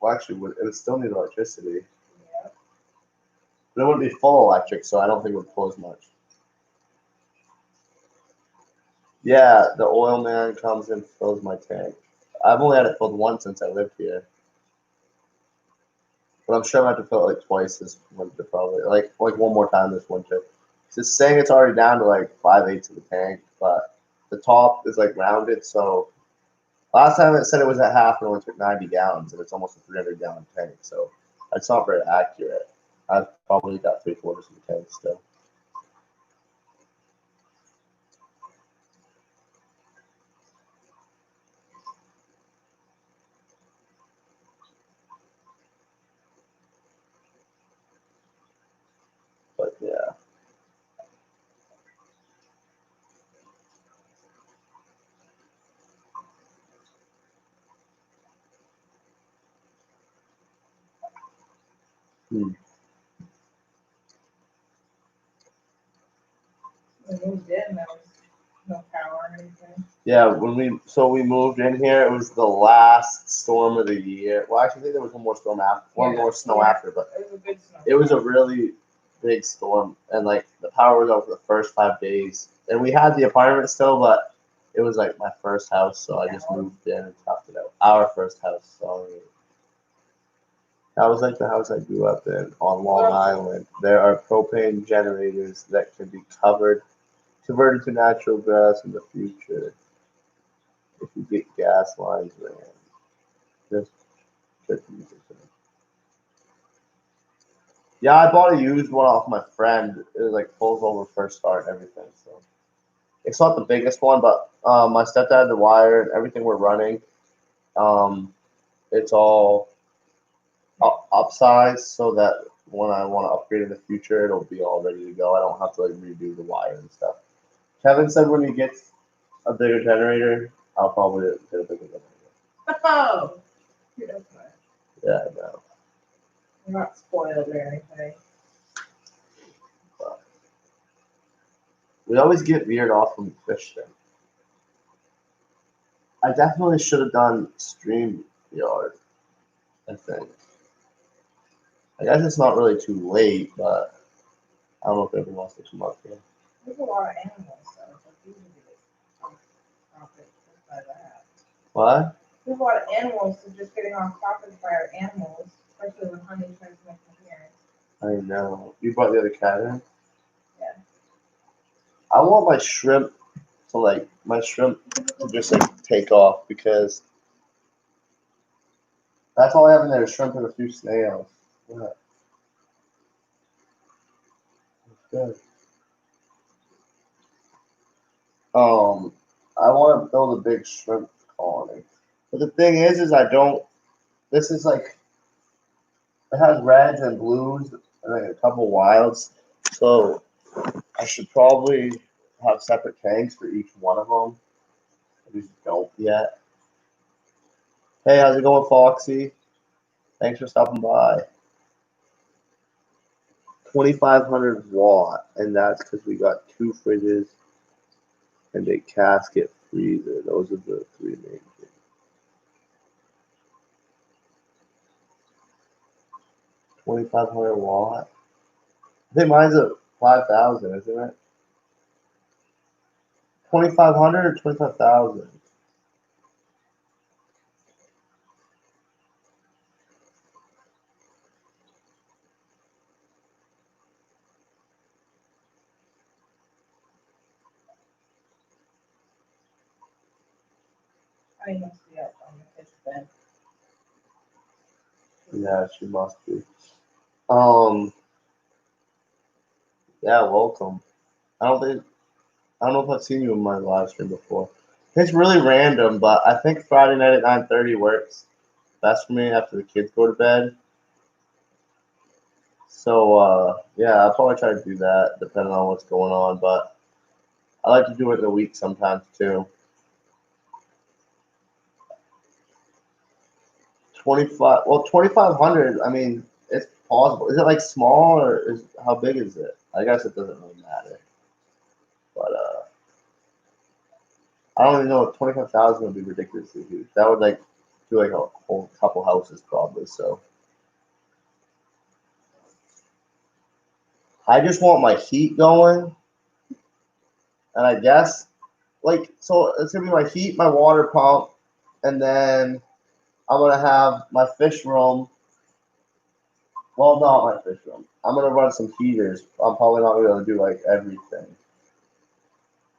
well actually it would still need electricity. Yeah. But it wouldn't be full electric, so I don't think it would pull as much. Yeah, the oil man comes and fills my tank. I've only had it filled once since I lived here. But I'm sure I have to fill it like twice this winter, probably. Like one more time this winter. It's saying it's already down to like 5/8 of the tank, but the top is like rounded. So last time it said it was at half and it only took 90 gallons, and it's almost a 300-gallon tank. So it's not very accurate. I've probably got 3/4 of the tank still. But yeah. Hmm. We moved in, there was no power or anything. Yeah, when we moved in here, it was the last storm of the year. Well, actually, I think there was one more storm after, one more snow after, but It was a good snow. it was a really big storm, and like the power was out for the first 5 days. And we had the apartment still, but it was like my first house, so I just moved in and toughed it out. Our first house, sorry. That was like the house I grew up in on Long Island. There are propane generators that can be converted to natural gas in the future if you get gas lines ran. Just 50%. Yeah, I bought a used one off my friend. It was like pulls over first start and everything. So it's not the biggest one, but my stepdad, the wire and everything we're running, it's all upsized so that when I want to upgrade in the future, it'll be all ready to go. I don't have to like redo the wire and stuff. Kevin said when he gets a bigger generator, I'll probably get a bigger generator. Oh! That's nice. Yeah, I know. We're not spoiled or anything. But we always get veered off from fishing. I definitely should have done StreamYard, I think. I guess it's not really too late, but I don't know if everyone wants to come up here. There's a lot of animals, so it's easy to get profit just by that. What? There's a lot of animals, so just getting on profit by our animals, especially when honey tries to make an appearance. I know. You brought the other cat in? Yeah. I want my shrimp to just like take off because that's all I have in there is shrimp and a few snails. Yeah. That's good. I want to build a big shrimp colony. But the thing is I don't. This is like it has reds and blues and like a couple wilds. So I should probably have separate tanks for each one of them. I just don't yet. Hey, how's it going, Foxy? Thanks for stopping by. 2,500 watt, and that's because we got 2 fridges and a casket freezer. Those are the 3 main things. 2,500 watt. I think mine's at 5,000, isn't it? 2,500 or 25,000? I must be up on the kid's bed. Yeah, she must be. Yeah, welcome. I don't know if I've seen you in my live stream before. It's really random, but I think Friday night at 9:30 works best for me after the kids go to bed. So yeah, I'll probably try to do that depending on what's going on, but I like to do it in the week sometimes too. 2,500. I mean, it's plausible. Is it like small or how big is it? I guess it doesn't really matter. But I don't even know if 25,000 would be ridiculously huge. That would like do like a whole couple houses probably. So I just want my heat going, and I guess like so it's gonna be my heat, my water pump, and then I'm gonna have my fish room. Well, not my fish room. I'm gonna run some heaters. I'm probably not gonna be able to do like everything.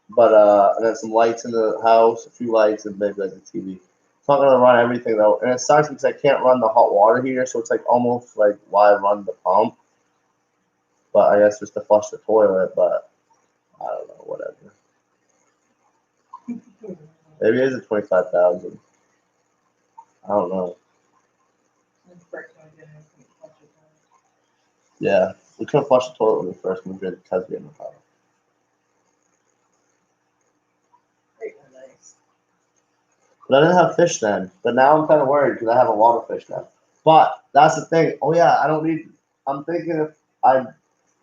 But and then some lights in the house, a few lights, and maybe like a TV. It's not gonna run everything though, and it sucks because I can't run the hot water heater, so it's like almost like why run the pump. But I guess just to flush the toilet. But I don't know, whatever. Maybe it is at 25,000. I don't know. Yeah, we couldn't flush the toilet when we first moved in because we had no power. Nice. But I didn't have fish then. But now I'm kind of worried because I have a lot of fish now. But that's the thing. Oh yeah, I don't need. I'm thinking if I,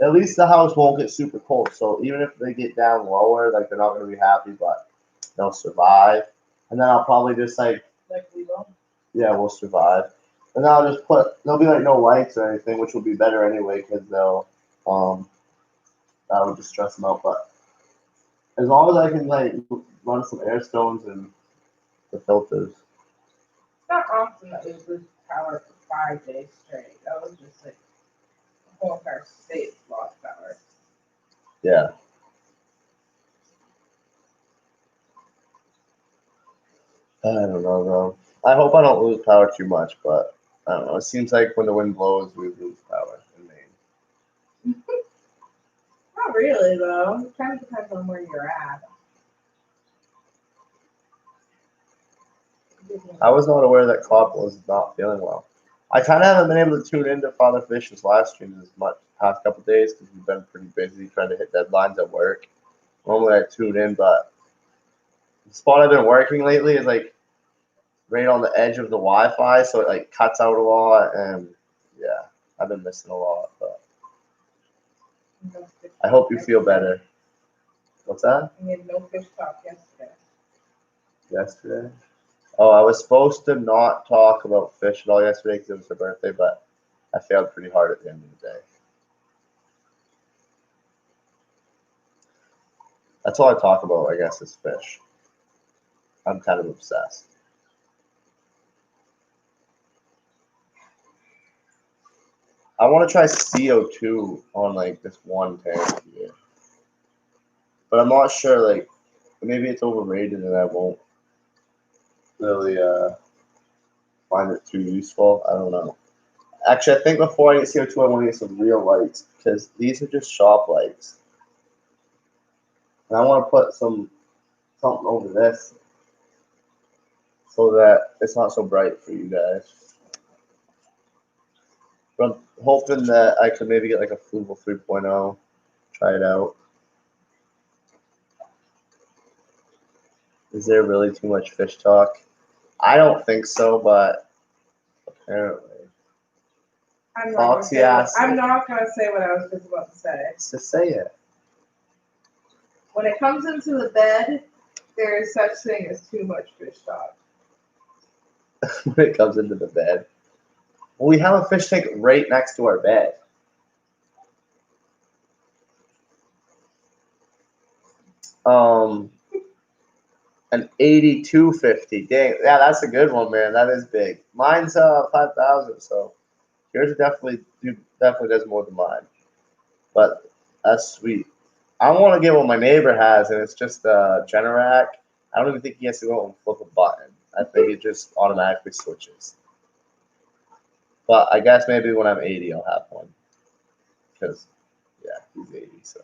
at least the house won't get super cold. So even if they get down lower, like they're not gonna be happy, but they'll survive. And then I'll probably just like we will. yeah, we'll survive. And then I'll just there'll be like no lights or anything, which will be better anyway because they'll that would just stress them out. But as long as I can like run some air stones and the filters. It's not often that we lose power for 5 days straight. That was just like the whole entire state lost power. Yeah. I don't know though. I hope I don't lose power too much, but I don't know. It seems like when the wind blows, we lose power in Maine. Not really though. It kind of depends on where you're at. I was not aware that Cop was not feeling well. I kind of haven't been able to tune into Father Fish's live streams as much past couple days because we've been pretty busy trying to hit deadlines at work. Normally I tune in, but the spot I've been working lately is like right on the edge of the Wi-Fi, so it like cuts out a lot, and yeah, I've been missing a lot. But I hope you feel better. What's that? We had no fish talk yesterday. Yesterday? Oh, I was supposed to not talk about fish at all yesterday because it was her birthday, but I failed pretty hard at the end of the day. That's all I talk about, I guess, is fish. I'm kind of obsessed. I want to try CO2 on like this one tank here, but I'm not sure. Like, maybe it's overrated and I won't really find it too useful. I don't know. Actually, I think before I get CO2, I want to get some real lights because these are just shop lights. And I want to put something over this so that it's not so bright for you guys. But I'm hoping that I could maybe get like a Fluval 3.0, try it out. Is there really too much fish talk? I don't think so, but apparently. I'm not gonna Foxy say ass. I'm not gonna say what I was just about to say. Just say it. When it comes into the bed, there is such thing as too much fish talk. When it comes into the bed. Well, we have a fish tank right next to our bed. An 8250. Dang, yeah, that's a good one, man. That is big. Mine's 5,000, so yours definitely does more than mine. But that's sweet. I want to get what my neighbor has, and it's just a Generac. I don't even think he has to go and flip a button. I think it just automatically switches. But I guess maybe when I'm 80, I'll have one. Because, yeah, he's 80, so.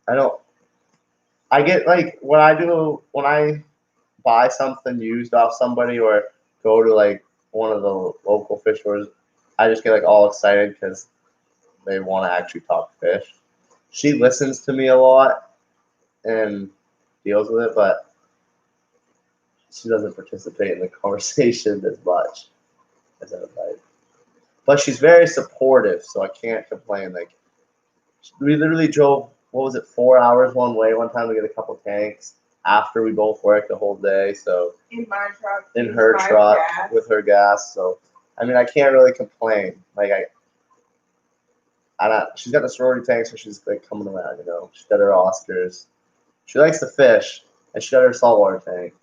I don't. I get like when I buy something used off somebody or go to like one of the local fish stores, I just get like all excited because they want to actually talk fish. She listens to me a lot and deals with it, but she doesn't participate in the conversation as much as I would like. But she's very supportive, so I can't complain. Like we literally drove, what was it, 4 hours one way one time to get a couple tanks after we both worked the whole day. So In my truck. in her my truck gas. with her gas. So I mean, I can't really complain. Like she's got the sorority tank, so she's like coming around. You know, she's got her Oscars. She likes to fish, and she got her saltwater tank.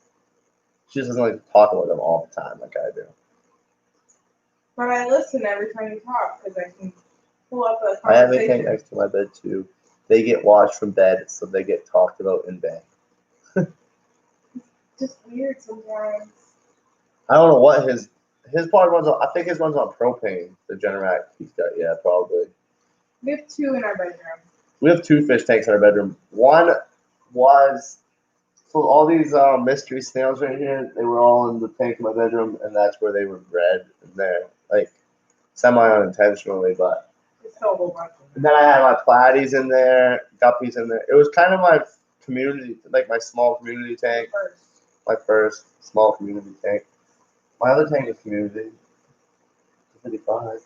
She just doesn't like to talk about them all the time like I do. But I listen every time you talk because I can pull up a I have a tank conversation. next to my bed too. They get watched from bed, so they get talked about in bed. Just weird sometimes. I don't know what his part runs on. I think his runs on propane. The Generac he's got, yeah, probably. We have 2 in our bedroom. We have 2 fish tanks in our bedroom. One was so all these mystery snails right here. They were all in the tank in my bedroom, and that's where they were bred. And they're like semi unintentionally, but. It's a whole bunch of them. And then I had my platies in there, guppies in there. It was kind of my community, like my small community tank. My first small community tank. My other tank is community. 55.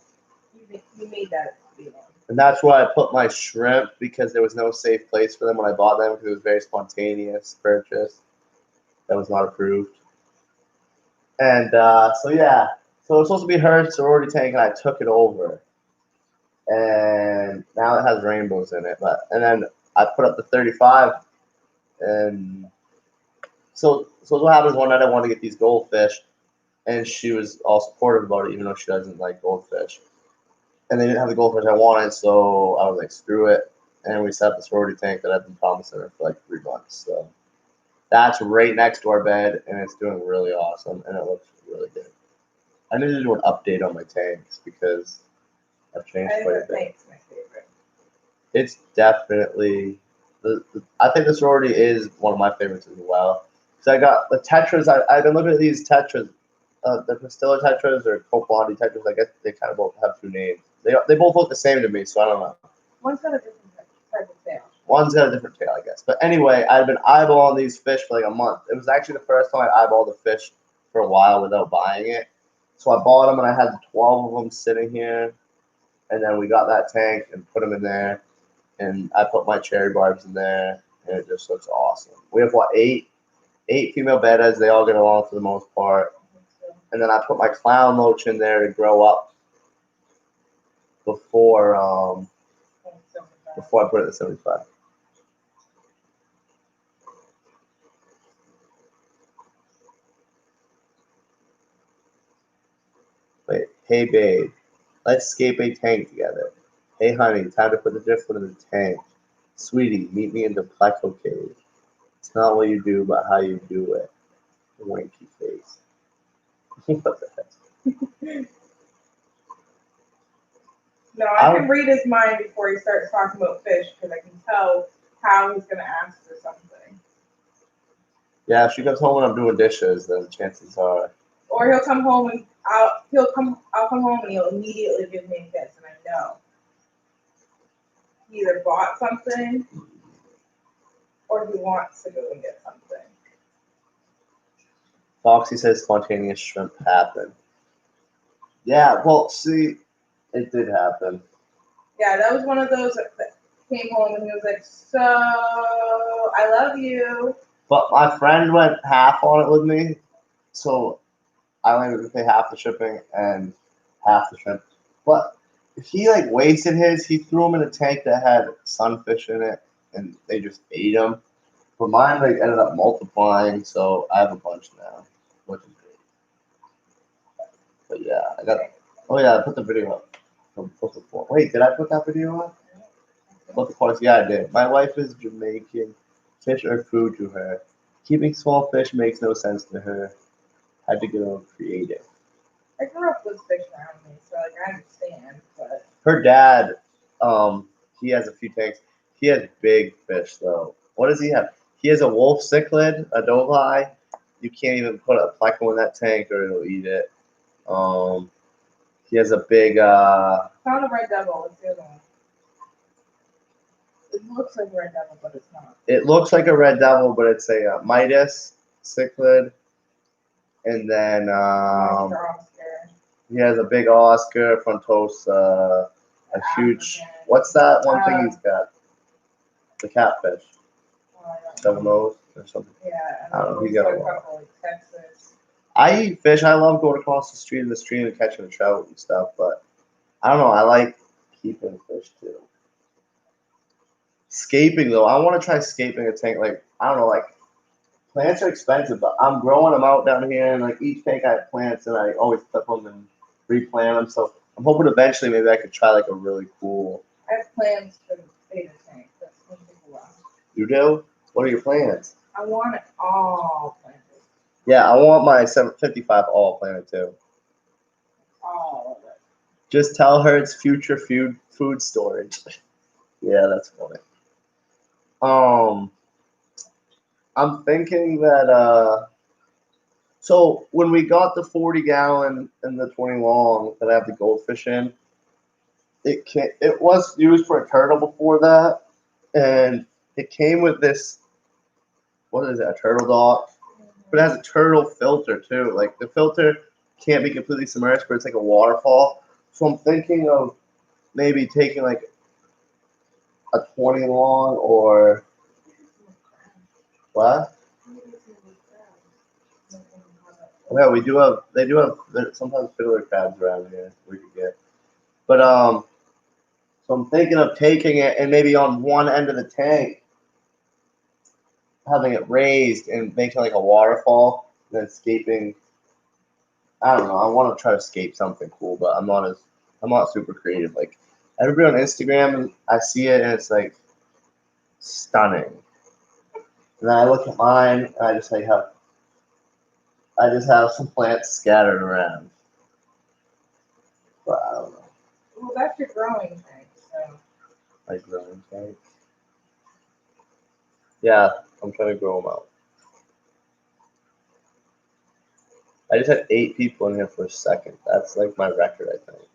You made that be one. And that's where I put my shrimp because there was no safe place for them when I bought them because it was very spontaneous purchase. That was not approved. And so yeah, so it was supposed to be her sorority tank, and I took it over. And now it has rainbows in it. And then I put up the 35, and so what happens one night I wanted to get these goldfish, and she was all supportive about it, even though she doesn't like goldfish. And they didn't have the goldfish I wanted, so I was like, screw it. And we set up the sorority tank that I've been promising her for like 3 months. So that's right next to our bed, and it's doing really awesome, and it looks really good. I need to do an update on my tanks because I've changed I quite a think bit. tank's my favorite. It's definitely I think the sorority is one of my favorites as well. So I got the tetras. I've been looking at these tetras, the Pastilla tetras or Coke Blondie tetras. I guess they kind of both have 2 names. They both look the same to me, so I don't know. One's got a different type of tail. One's got a different tail, I guess. But anyway, I've been eyeballing these fish for like a month. It was actually the first time I eyeballed a fish for a while without buying it. So I bought them, and I had 12 of them sitting here. And then we got that tank and put them in there. And I put my cherry barbs in there, and it just looks awesome. We have, 8 female bettas. They all get along for the most part. And then I put my clown loach in there to grow up before I put it at 75. Wait, hey babe, let's escape a tank together. Hey honey, time to put the driftwood in the tank. Sweetie, meet me in the Pleco cave. It's not what you do, but how you do it. Wanky face. What the heck? No, I can read his mind before he starts talking about fish because I can tell how he's going to ask for something. Yeah, if she comes home when I'm doing dishes, then chances are. Or he'll come home and I'll come home and he'll immediately give me a kiss, and I know he either bought something or he wants to go and get something. Foxy says spontaneous shrimp happened. Yeah, well, see, it did happen. Yeah, that was one of those that came home and he was like, "So I love you." But my friend went half on it with me, so I only had to pay half the shipping and half the shrimp. But he like wasted his. He threw them in a tank that had sunfish in it, and they just ate them. But mine like ended up multiplying, so I have a bunch now, which is great. But yeah, I got. Oh yeah, I put the video up. Wait, did I put that video up? What the course? Yeah, I did. My wife is Jamaican. Fish are food to her. Keeping small fish makes no sense to her. Had to get all creative. I grew up with fish around me, so like I understand, but Her dad, he has a few tanks. He has big fish though. What does he have? He has a wolf cichlid, a doveye. You can't even put a pleco in that tank or it'll eat it. He has a big found a red devil. What's the other one? It looks like a red devil, but it's not. it looks like a red devil, but it's a Midas cichlid. And then Oscar. he has a big Oscar, Frontosa, a huge. African. What's that one thing he's got? The catfish. Oh, I don't Double know. nose or something. Yeah, and I don't know, then he got a also lot. couple like Texas. I eat fish. I love going across the street in the stream and catching a trout and stuff, but I don't know. I like keeping fish too. Scaping though, I want to try scaping a tank. Like I don't know, like plants are expensive, but I'm growing them out down here, and like each tank I have plants, and I always clip them and replant them. So I'm hoping eventually maybe I could try like a really cool. I have plans for the beta tank. That's one thing about. You do? What are your plans? I want it all planted. Yeah, I want my 755 all planted too. All of it. Just tell her it's future food storage. Yeah, that's funny. I'm thinking that so when we got the 40 gallon and the 20 long that I have the goldfish in, it was used for a turtle before that, and it came with this, what is it, a turtle dock? But it has a turtle filter too. Like the filter can't be completely submerged, but it's like a waterfall. So I'm thinking of maybe taking like a 20 long or what? Yeah, we do have. They do have sometimes fiddler crabs around here we could get. But so I'm thinking of taking it and maybe on one end of the tank, having it raised and making like a waterfall, and then escaping. I don't know. I want to try to escape something cool, but I'm not super creative. Like everybody on Instagram, I see it and it's like stunning. And then I look at mine and I just have some plants scattered around. But I don't know. Well, that's your growing tank, so. Like growing tank. Yeah, I'm trying to grow them out. I just had 8 people in here for a second. That's like my record, I think.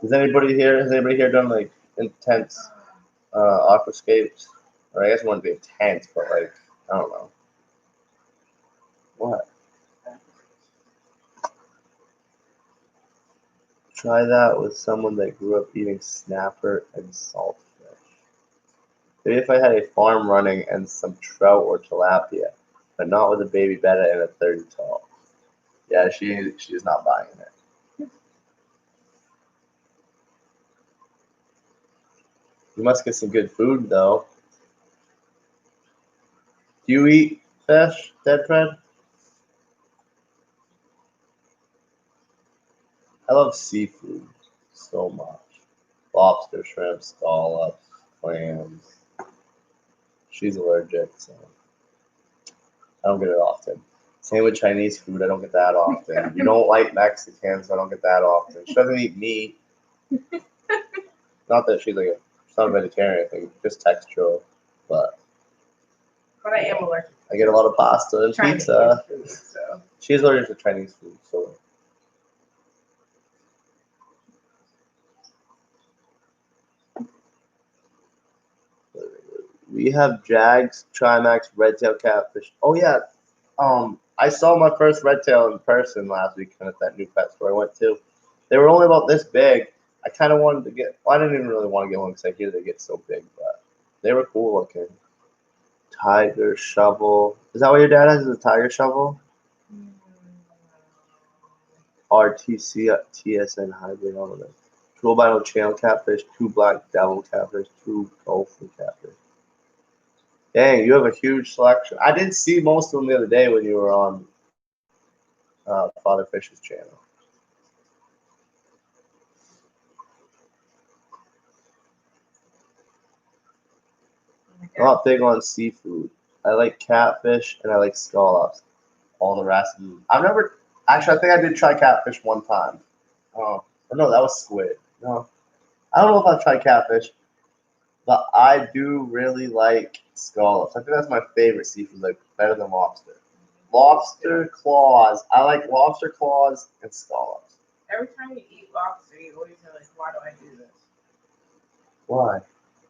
Has anybody here done like intense aquascapes? Or I guess it wouldn't be intense, but like I don't know. What? Try that with someone that grew up eating snapper and saltfish. Maybe if I had a farm running and some trout or tilapia, but not with a baby betta and a 30 tall. Yeah, she's not buying it. You must get some good food though. Do you eat fish, dead Fred? I love seafood so much. Lobster, shrimp, scallops, clams. She's allergic, so I don't get it often. Same with Chinese food, I don't get that often. You don't like Mexican, so I don't get that often. She doesn't eat meat. Not that she's not a vegetarian thing, just textural. But I am allergic. I get a lot of pasta and Chinese pizza. food, so. She's allergic to Chinese food, so. We have Jags, Trimax, Redtail Catfish. Oh yeah. I saw my first redtail in person last weekend at that new pet store I went to. They were only about this big. I kind of wanted to get. Well, I didn't even really want to get one because I hear they get so big, but they were cool looking. Tiger shovel. Is that what your dad has? Is a tiger shovel? RTC TSN hybrid on it. Two albino channel catfish, two black devil catfish, two gopher catfish. Dang, you have a huge selection. I did see most of them the other day when you were on Father Fish's channel. I'm not big on seafood. I like catfish and I like scallops. All the rest of them. I've never. Actually, I think I did try catfish one time. Oh, no, that was squid. No, I don't know if I've tried catfish, but I do really like scallops. I think that's my favorite seafood, like better than lobster. Lobster claws. I like lobster claws and scallops. Every time you eat lobster, you always are like, why do I do this? Why?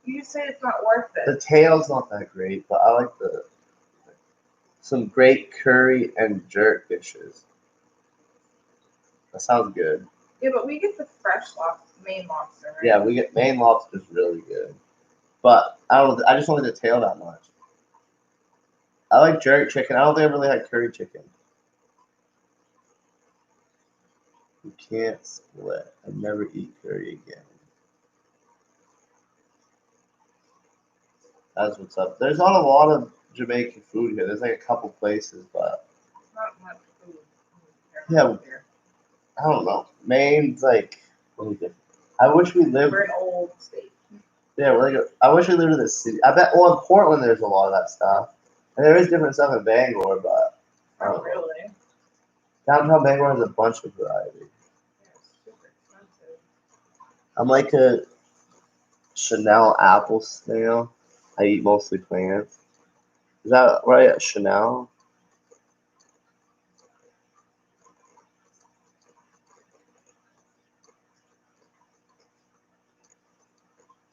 You just say it's not worth it. The tail's not that great, but I like some great curry and jerk dishes. That sounds good. Yeah, but we get the fresh lobster, Maine lobster, right? Yeah, we get Maine lobster's really good, but I don't. I just don't like the tail that much. I like jerk chicken. I don't think I really had curry chicken. You can't split. I never eat curry again. That's what's up. There's not a lot of Jamaican food here. There's like a couple places, but Not much food. yeah, I don't know. Maine's like really different. I wish we lived. We're an old state. Yeah, we're like. I wish we lived in the city. I bet. Well, in Portland, there's a lot of that stuff, and there is different stuff in Bangor, but I don't Not know. really. Downtown Bangor has a bunch of variety. Yeah, it's super expensive. I'm like a Chanel apple snail. I eat mostly plants. Is that right? Chanel?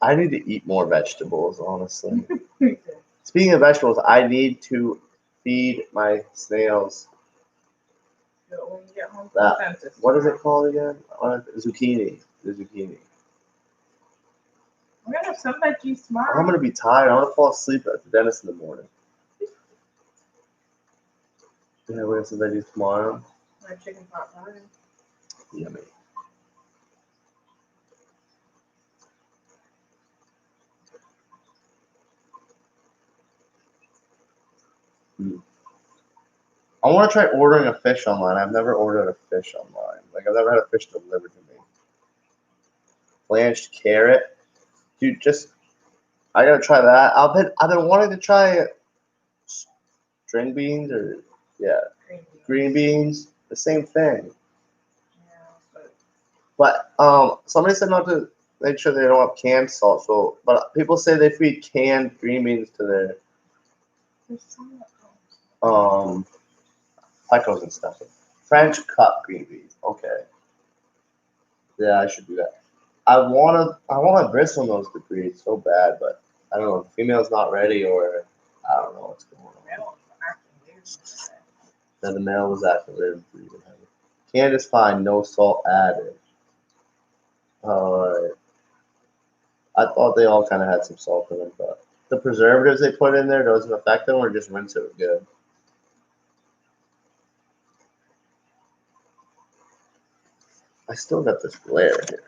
I need to eat more vegetables, honestly. Speaking of vegetables, I need to feed my snails. So when you get home from That, the dentist, what is it called again? Zucchini. The zucchini. we're gonna have some veggies tomorrow. I'm gonna be tired. I'm gonna fall asleep at the dentist in the morning. Yeah, we're gonna have some veggies tomorrow. My chicken pot pie. Yummy. I want to try ordering a fish online. I've never ordered a fish online. Like I've never had a fish delivered to me. Blanched carrot, dude. Just I gotta try that. I've been wanting to try string beans or green beans. The same thing. Yeah, But somebody said not to make sure they don't have canned salt. So, but people say they feed canned green beans to their there's some that comes. pecos and stuff. French cut green beans. Okay. Yeah, I should do that. I wanna bristle nose to breed so bad, but I don't know. The female's not ready, or I don't know what's going on. Male acting weird today. Then the male was acting weird. Canned is fine, no salt added. Alright. I thought they all kind of had some salt in them, but the preservatives they put in there doesn't affect them, or just rinse it good. I still got this glare here,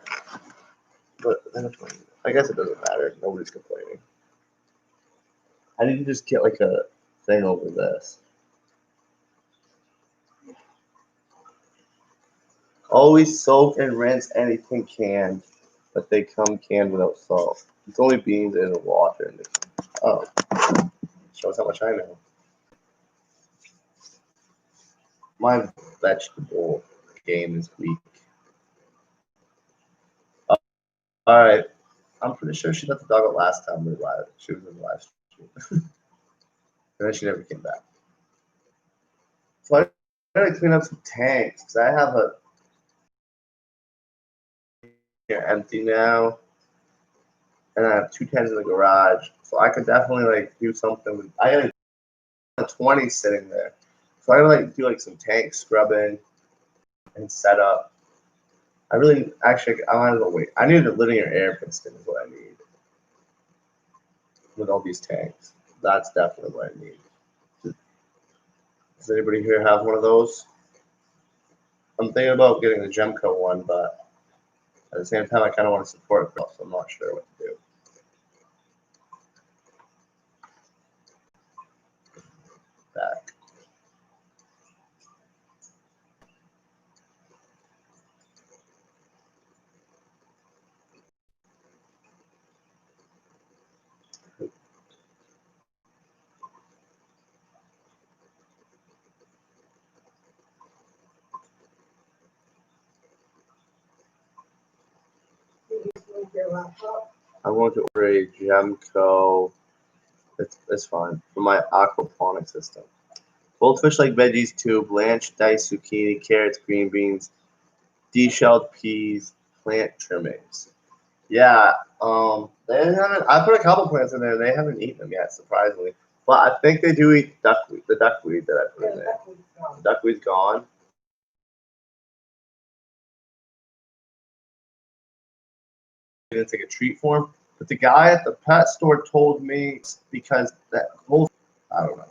but then I guess it doesn't matter. Nobody's complaining. I need to just get like a thing over this. Always soak and rinse anything canned, but they come canned without salt. It's only beans and water. Oh, shows how much I know. My vegetable game is weak. All right, I'm pretty sure she let the dog out last time we were live. She was in the live stream, and then she never came back. So I gotta clean up some tanks because I have a here empty now. and I have 210s in the garage, so I could definitely like do something with. I got a 20 sitting there, so I gotta like do like some tank scrubbing and set up. I really actually I might as well wait. I need a linear air piston is what I need with all these tanks. That's definitely what I need. Does anybody here have one of those? I'm thinking about getting the Gemco one, but at the same time, I kind of want to support it, so I'm not sure what to do. Back. I'm going to order a Gemco. It's fine for my aquaponic system. Goldfish like veggies too. Blanched diced zucchini, carrots, green beans, de-shelled peas, plant trimmings. Yeah, they haven't. I put a couple plants in there. They haven't eaten them yet, surprisingly. But I think they do eat duckweed. The duckweed that I put in there. The duckweed's gone. It's like a treat for him. But the guy at the pet store told me because that whole I don't know.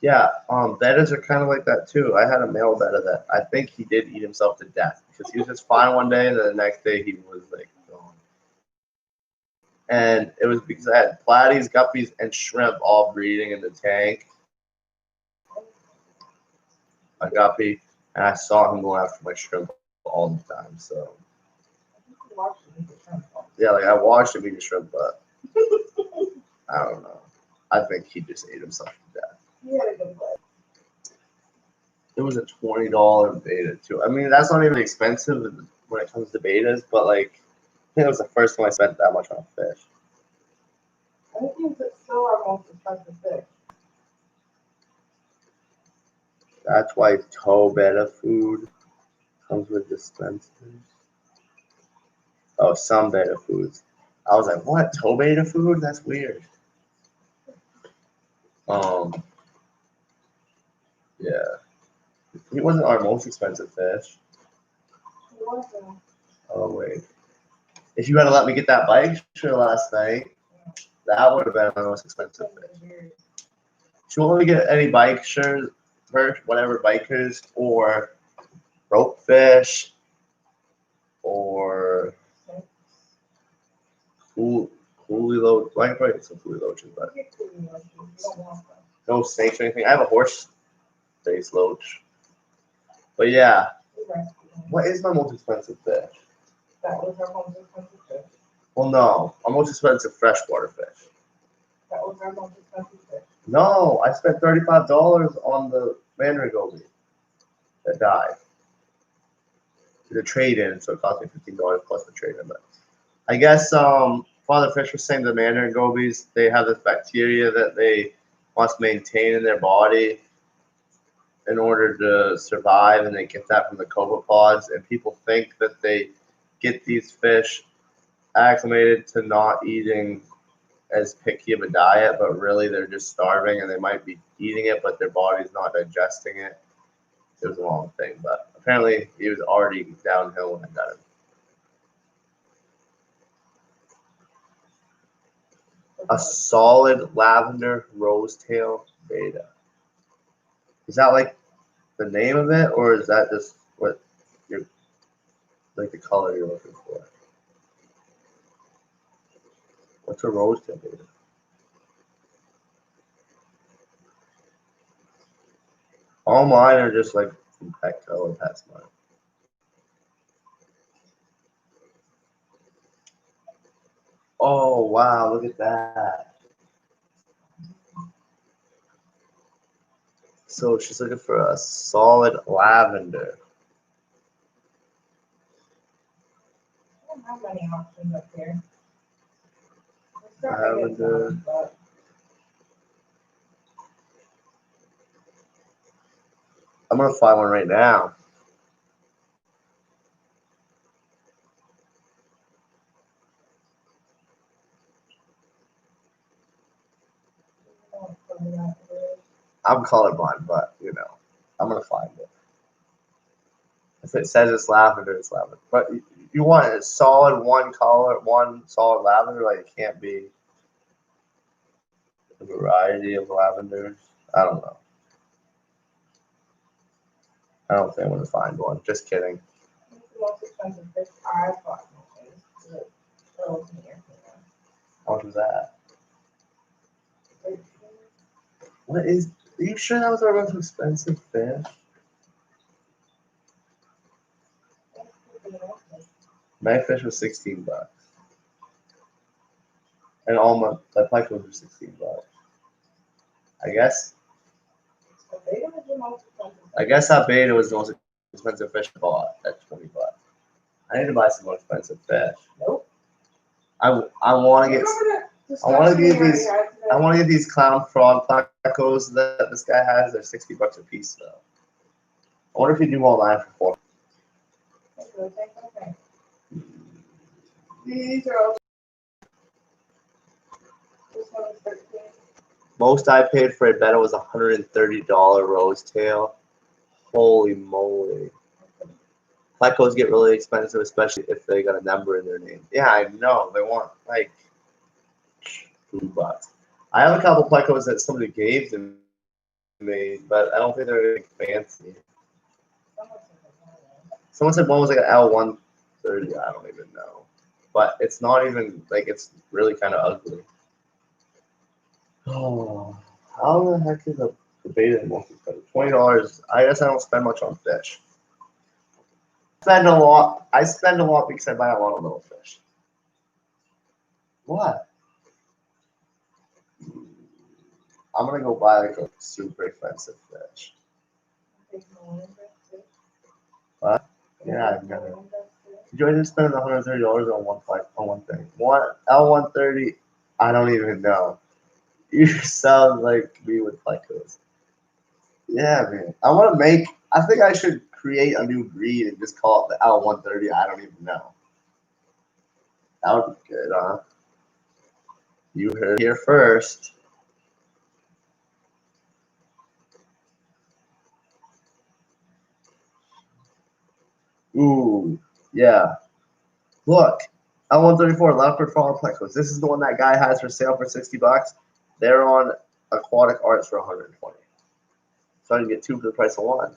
Yeah, bettas are kind of like that too. I had a male betta that I think he did eat himself to death because he was just fine one day and then the next day he was like gone. And it was because I had platies, guppies, and shrimp all breeding in the tank. A guppy, and I saw him going after my shrimp all the time. So yeah, like I watched him eat a shrimp, but I don't know. I think he just ate himself to death. It was a $20 beta too. I mean, that's not even expensive when it comes to betas, but like, I think it was the first time I spent that much on a fish. I think it's still our most expensive fish. That's why tow beta food comes with dispensers. Oh, some beta foods. I was like, what? Tow beta food? That's weird. Yeah. He wasn't our most expensive fish. It wasn't. Oh wait. If you had to let me get that bike sure last night, that would have been my most expensive fish. She won't let me get any bike shirts, whatever bikers, or rope fish, or coolie loach. Well, I can probably get some coolie loaches, but no snakes or anything. I have a horse face loach. But yeah, what is my most expensive fish? That was our most expensive fish. Well, no, our most expensive freshwater fish. That was our most expensive fish. No, I spent $35 on the mandarin goby that died. The trade in, so it cost me $15 plus the trade in. But I guess Father Fish was saying the mandarin gobies, they have this bacteria that they must maintain in their body in order to survive, and they get that from the copepods. And people think that they get these fish acclimated to not eating as picky of a diet, but really they're just starving and they might be eating it, but their body's not digesting it. It was a long thing, but apparently he was already downhill when I got him. A solid lavender rosetail beta. Is that like the name of it, or is that just what you're like the color you're looking for? What's a rosetail beta? All mine are just like from Petco and PetSmart. Oh wow, look at that. So she's looking for a solid lavender. I don't have many options up here. Lavender. I'm gonna find one right now. I'm colorblind, but you know, I'm gonna find it. If it says it's lavender, it's lavender. But you want a solid one color, one solid lavender. Like it can't be a variety of lavenders. I don't know. I don't think I'm gonna find one. Just kidding. What's the most expensive fish I've bought? How much was that? What is? Are you sure that was our most expensive fish? My fish was $16, and all my picos were $16. I guess that beta was the most expensive fish I bought at $20. I need to buy some more expensive fish. Nope. I want to get. I want to get these clown frog plecos that this guy has. They're $60 a piece though. I wonder if you do online for $4. These are all. This one is 13. Most I paid for a betta was $130 rose tail. Holy moly. Plecos get really expensive, especially if they got a number in their name. Yeah, I know. They want like $2. I have a couple plecos that somebody gave to me, but I don't think they're really fancy. Someone said one was like an L130. I don't even know. But it's not even like it's really kind of ugly. Oh, how the heck is a beta the most expensive? $20. I guess I don't spend much on fish. I spend a lot because I buy a lot of little fish. What? I'm gonna go buy like a super expensive fish. What? Yeah, I've never. Did you just spend $130 on one thing? What L130? I don't even know. You sound like me with plecos. Yeah, man. I think I should create a new breed and just call it the L130. I don't even know. That would be good, huh? You heard it here first. Ooh, yeah. Look, L134 leopard frog plecos. This is the one that guy has for sale for $60. They're on Aquatic Arts for $120. So I can get two for the price of one.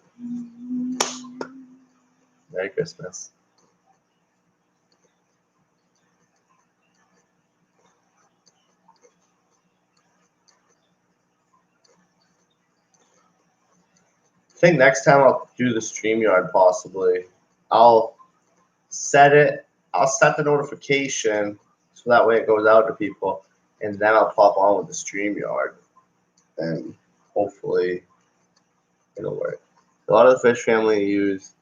Merry Christmas. I think next time I'll do the StreamYard possibly. I'll set the notification so that way it goes out to people, and then I'll pop on with the StreamYard, and hopefully it'll work. A lot of the fish family use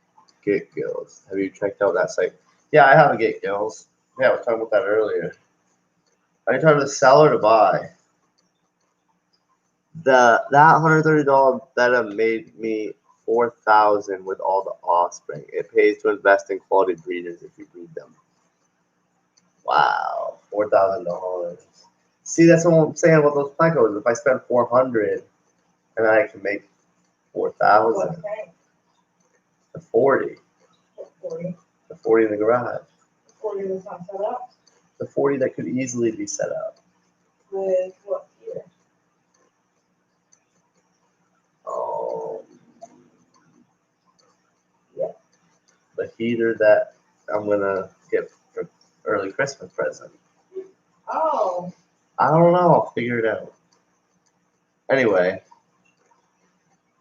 Get Gills. Have you checked out that site? Yeah, I have a Get Gills. Yeah, I was talking about that earlier. Are you talking to sell or to buy? That $130 betta made me $4,000 with all the offspring. It pays to invest in quality breeders if you breed them. Wow, $4,000. See, that's what I'm saying about those plecos. If I spend $400, and then I can make $4,000. The 40. The 40 in the garage. The 40 that's not set up. The 40 that could easily be set up. With what year? Yeah. The heater that I'm gonna get for early Christmas present. Oh. I don't know. I'll figure it out. Anyway.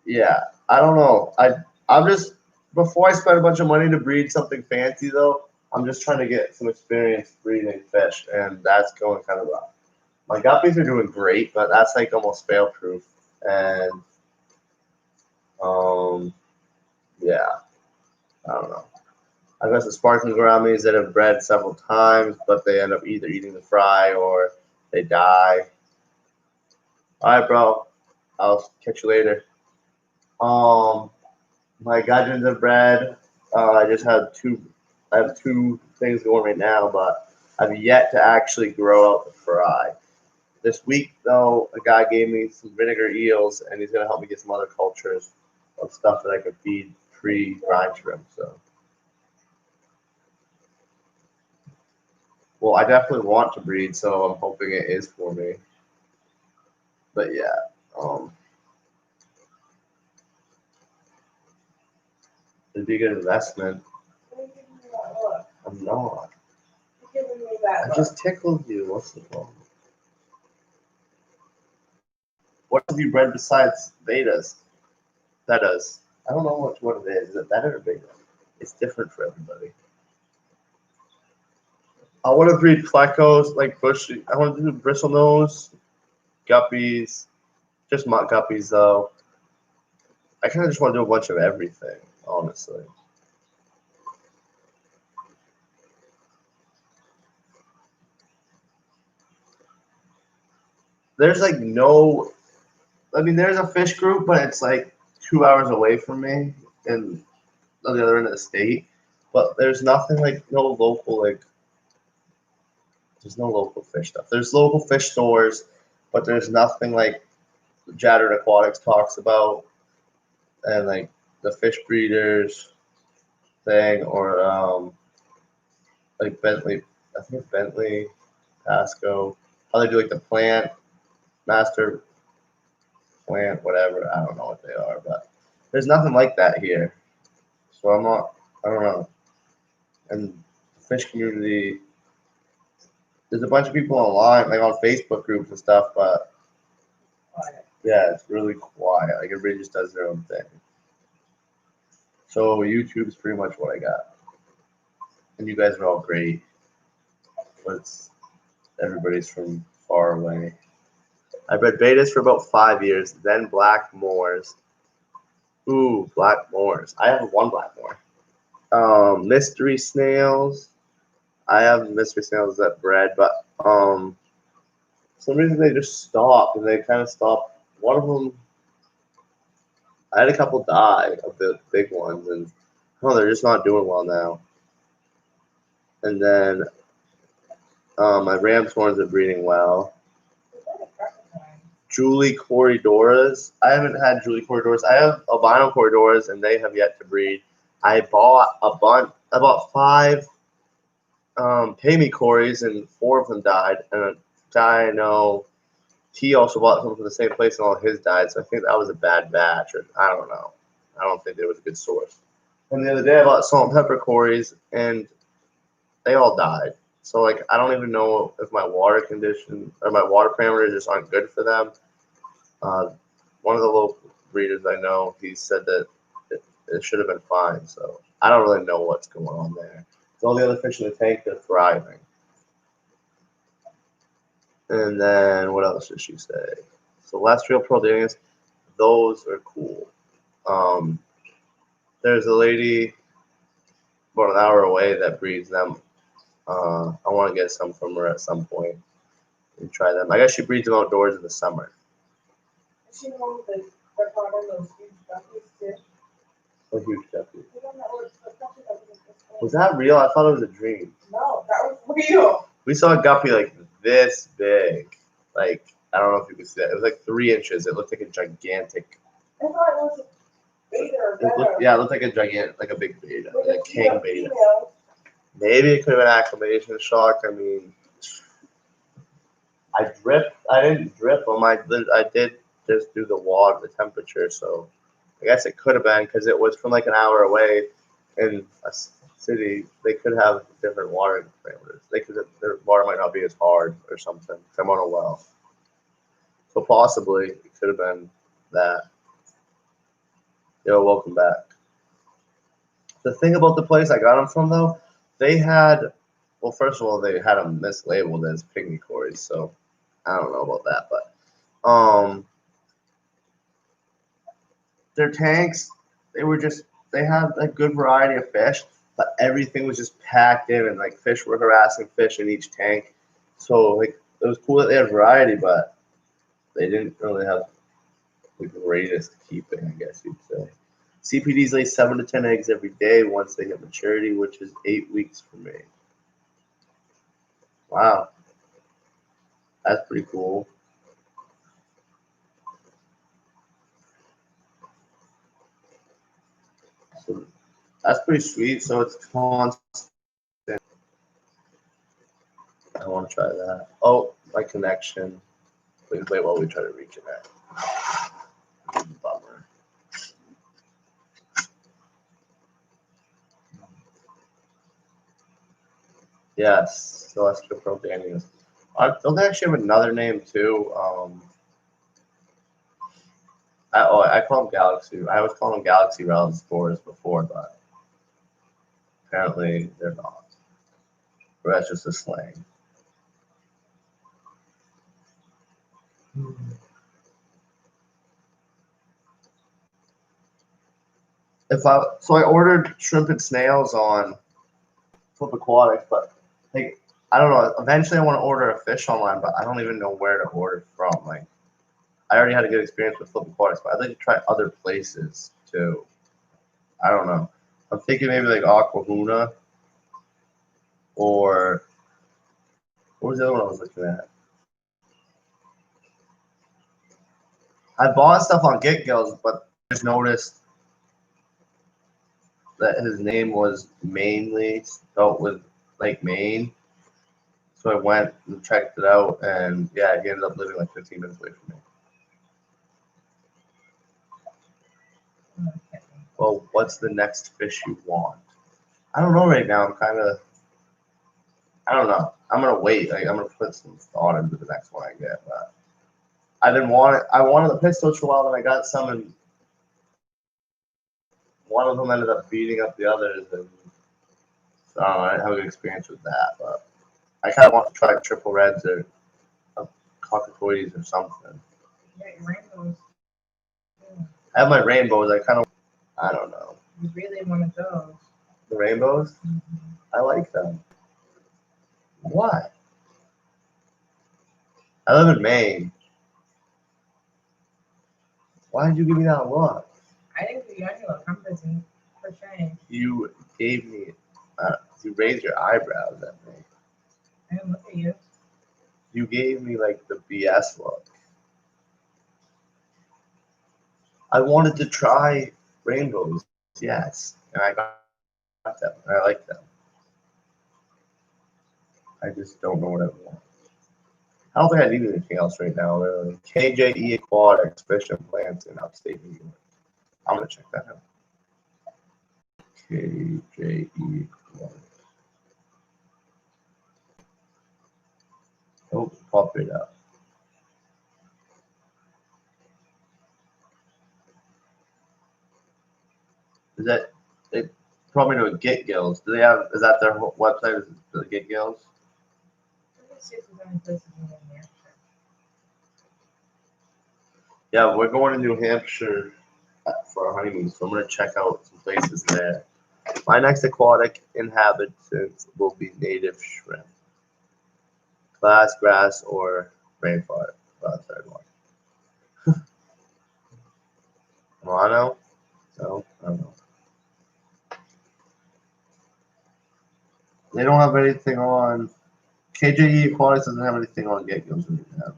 Yeah. I don't know. I'm just before I spend a bunch of money to breed something fancy though, I'm just trying to get some experience breeding fish, and that's going kind of rough. My guppies are doing great, but that's like almost fail proof. And yeah, I don't know. I've got some sparkling gouramis that have bred several times, but they end up either eating the fry or they die. All right, bro. I'll catch you later. My gudgeons have bred. I just have two. I have two things going right now, but I've yet to actually grow out the fry. This week, though, a guy gave me some vinegar eels, and he's gonna help me get some other cultures of stuff that I could feed pre-brine shrimp. So, well, I definitely want to breed, so I'm hoping it is for me. But yeah, it'd be a good investment. You're giving me that look. I'm not. You're giving me that I look. just tickled you. What's the problem? What have you bred besides betas? Betas. I don't know what it is. Is it beta or beta? It's different for everybody. I want to breed plecos, like bushy. I want to do bristlenose, guppies, just mutt guppies though. I kind of just want to do a bunch of everything, honestly. There's like no, I mean, there's a fish group, but it's like 2 hours away from me and on the other end of the state. But there's nothing like no local like. There's no local fish stuff. There's local fish stores, but there's nothing like Jaddered Aquatics talks about, and like the fish breeders thing, or like Bentley. I think it's Bentley, Pasco. How they do like the plant master plant, whatever. I don't know what they are, but there's nothing like that here. So I'm not. I don't know. And the fish community. There's a bunch of people online, like on Facebook groups and stuff, but yeah, it's really quiet. Like everybody just does their own thing. So YouTube's pretty much what I got. And you guys are all great. But everybody's from far away. I bred betas for about 5 years, then black moors. Ooh, black moors. I have one black moor. Mystery snails. I have mystery snails that bred, but for some reason they just stopped, and they kind of stopped. One of them, I had a couple die of the big ones, and they're just not doing well now. And then my ram's horns are breeding well. Julie Corridoras. I haven't had Julie Corridoras. I have albino Corridoras, and they have yet to breed. I bought a bunch. I bought 5 pay me Corys, and 4 of them died. And a guy I know, he also bought some from the same place, and all his died. So I think that was a bad batch, or I don't know. I don't think there was a good source. And the other day I bought salt and pepper Corys, and they all died. So like I don't even know if my water condition or my water parameters just aren't good for them. One of the local breeders I know, he said that it should have been fine. So I don't really know what's going on there. All the other fish in the tank, they're thriving. And then what else did she say? Celestial pearl dingus, those are cool. There's a lady about an hour away that breeds them. I want to get some from her at some point and try them. I guess she breeds them outdoors in the summer. Is she the one with they're calling those huge guppies too? A huge guppy. The one that was the guppy that was this big. Was that real? I thought it was a dream. No, that was real. We saw a guppy like this big. Like, I don't know if you could see that. It was like 3 inches. It looked like a gigantic. I thought it was a beta or better. It looked like a gigantic, like a big beta, With like a king beta. female. Maybe it could have been acclimation shock. I mean, I didn't drip on my. I did just do the water, the temperature. So I guess it could have been because it was from like an hour away in a city. They could have different water parameters. Their water might not be as hard or something. I'm on a well, so possibly it could have been that. Yo, welcome back. The thing about the place I got them from though, they had. Well, first of all, they had them mislabeled as pygmy cories, so I don't know about that, but their tanks, they had a good variety of fish, but everything was just packed in, and like fish were harassing fish in each tank. So like it was cool that they had variety, but they didn't really have the greatest keeping, I guess you'd say. CPDs lay 7 to 10 eggs every day once they hit maturity, which is 8 weeks for me. Wow, that's pretty cool. So that's pretty sweet. So it's constant. I want to try that. Oh, my connection. Wait while we try to reconnect. Bummer. Yes, Celestial Pro Daniels. Don't they actually have another name too? I call them Galaxy. I was calling them Galaxy Realm Spores before, but apparently they're not. Or that's just a slang. So I ordered shrimp and snails on Flip Aquatics, but like I don't know. Eventually, I want to order a fish online, but I don't even know where to order from. Like I already had a good experience with Flip Aquatics, but I'd like to try other places too. I don't know. I'm thinking maybe like Aquahuna or what was the other one I was looking at? I bought stuff on Get Gills, but I just noticed that his name was mainly spelled with like Maine. So I went and checked it out, and yeah, he ended up living like 15 minutes away from me. Okay. Well, what's the next fish you want? I don't know right now. I don't know. I'm gonna wait. Like, I'm gonna put some thought into the next one I get. But I didn't want it. I wanted the pistols for a while, and I got some, and one of them ended up beating up the others, and so I don't know. I didn't have a good experience with that. But I kind of want to try triple reds or cockatoides or something. Yeah, rainbows. Yeah. I have my rainbows. I don't know. You really want those. The rainbows? Mm-hmm. I like them. Why? I live in Maine. Why did you give me that look? I didn't give you any look. I'm busy. For shame. You gave me, you raised your eyebrows at me. I didn't look at you. You gave me like the BS look. I wanted to try rainbows, yes, and I got them, and I like them. I just don't know what I want. I don't think I need anything else right now, really. KJE Aquatics, Fish and Plants in upstate New York. I'm gonna check that out. KJE Aquatics. Oh, pop it up. Is that it? Probably to Get Gills. Do they have? Is that their website? Is it the Get Gills? Let me see if there's any places in New Hampshire. Yeah, we're going to New Hampshire for our honeymoon, so I'm gonna check out some places there. My next aquatic inhabitants will be native shrimp, glass, grass, or rainforest. Well, third one. Milano? No, I don't know. They don't have anything on. KJE Aquatics doesn't have anything on Get Gills right now.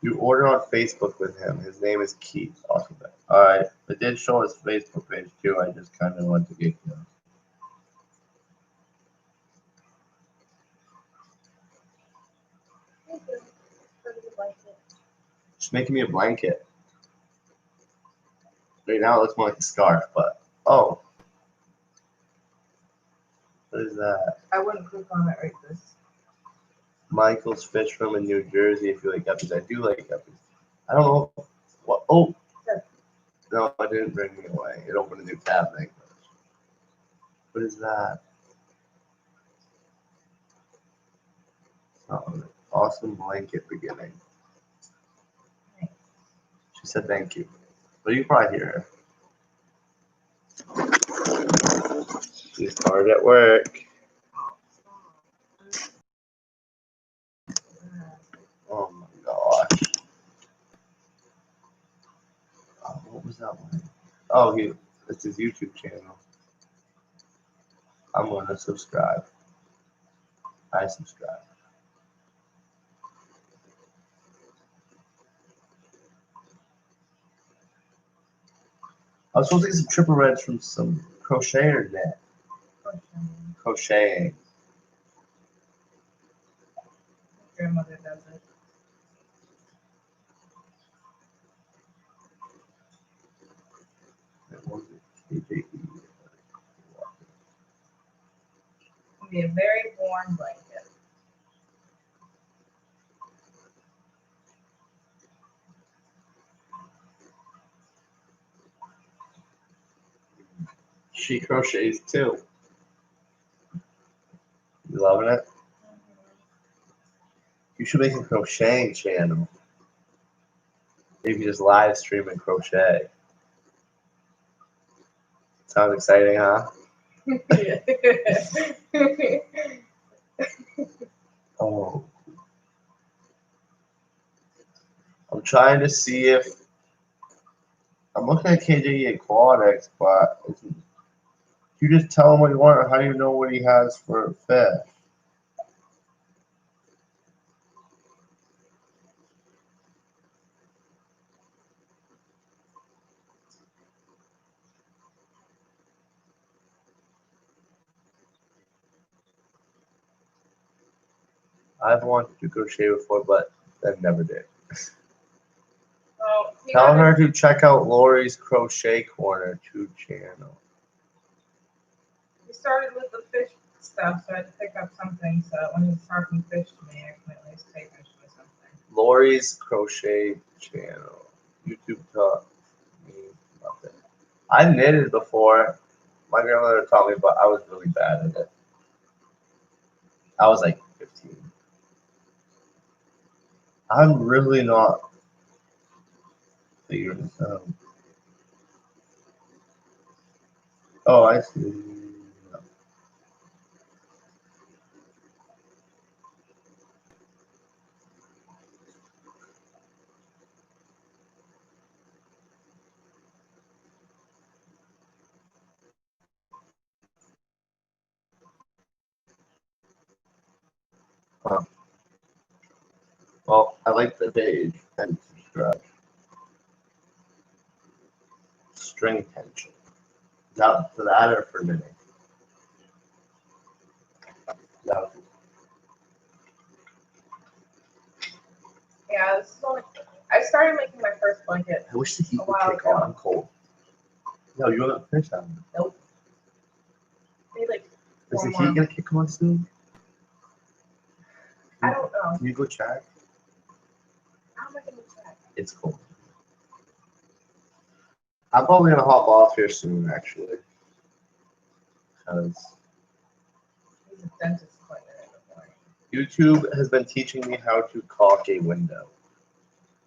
You order on Facebook with him. His name is Keith. Awesome. All right. It did show his Facebook page too. I just kind of went to Get Gills. Just making me a blanket. Right now it looks more like a scarf, but oh, what is that? I wouldn't click on it right this. Michael's Fish Room in New Jersey. If you like guppies, I do like guppies. I don't know what. Oh, no, it didn't bring me away. It opened a new tab thing. What is that? Oh, awesome blanket beginning. She said thank you. But you can probably hear her. She's hard at work. Oh my gosh. Oh, what was that one? Oh, it's his YouTube channel. I'm gonna subscribe. I subscribe. I was supposed to get some triple reds from some crocheter net. Crocheting. Grandmother does it. What was it? KJE. It'll be a very warm blanket. She crochets too. You loving it? You should make a crocheting channel. Maybe just live stream and crochet. Sounds exciting, huh? Oh. I'm trying to see if I'm looking at KJE and Quadex, but you just tell him what you want, or how do you know what he has for fish? I've wanted to crochet before, but I never did. Well, Tell her to check out Lori's Crochet Corner 2 channel. We started with the fish stuff, so I had to pick up something. So when he was talking fish to me, I can at least pay attention to something. Lori's Crochet Channel. YouTube taught me nothing. I knitted before. My grandmother taught me, but I was really bad at it. I was like 15. I'm really not figuring this out. Oh, I see. Huh. Well, I like the page and subscribe. String tension. Is that for that or for knitting? No. Yeah, this is only. I started making my first blanket. I wish the heat A would while kick ago. on. I'm cold. No, you want to fish on. Nope. Maybe like Is the 4 heat more. gonna kick on soon? I don't know. Can you go check? How am I gonna check? It's cold. I'm probably gonna hop off here soon, actually. Because There's a dentist appointment in the morning. YouTube has been teaching me how to caulk a window.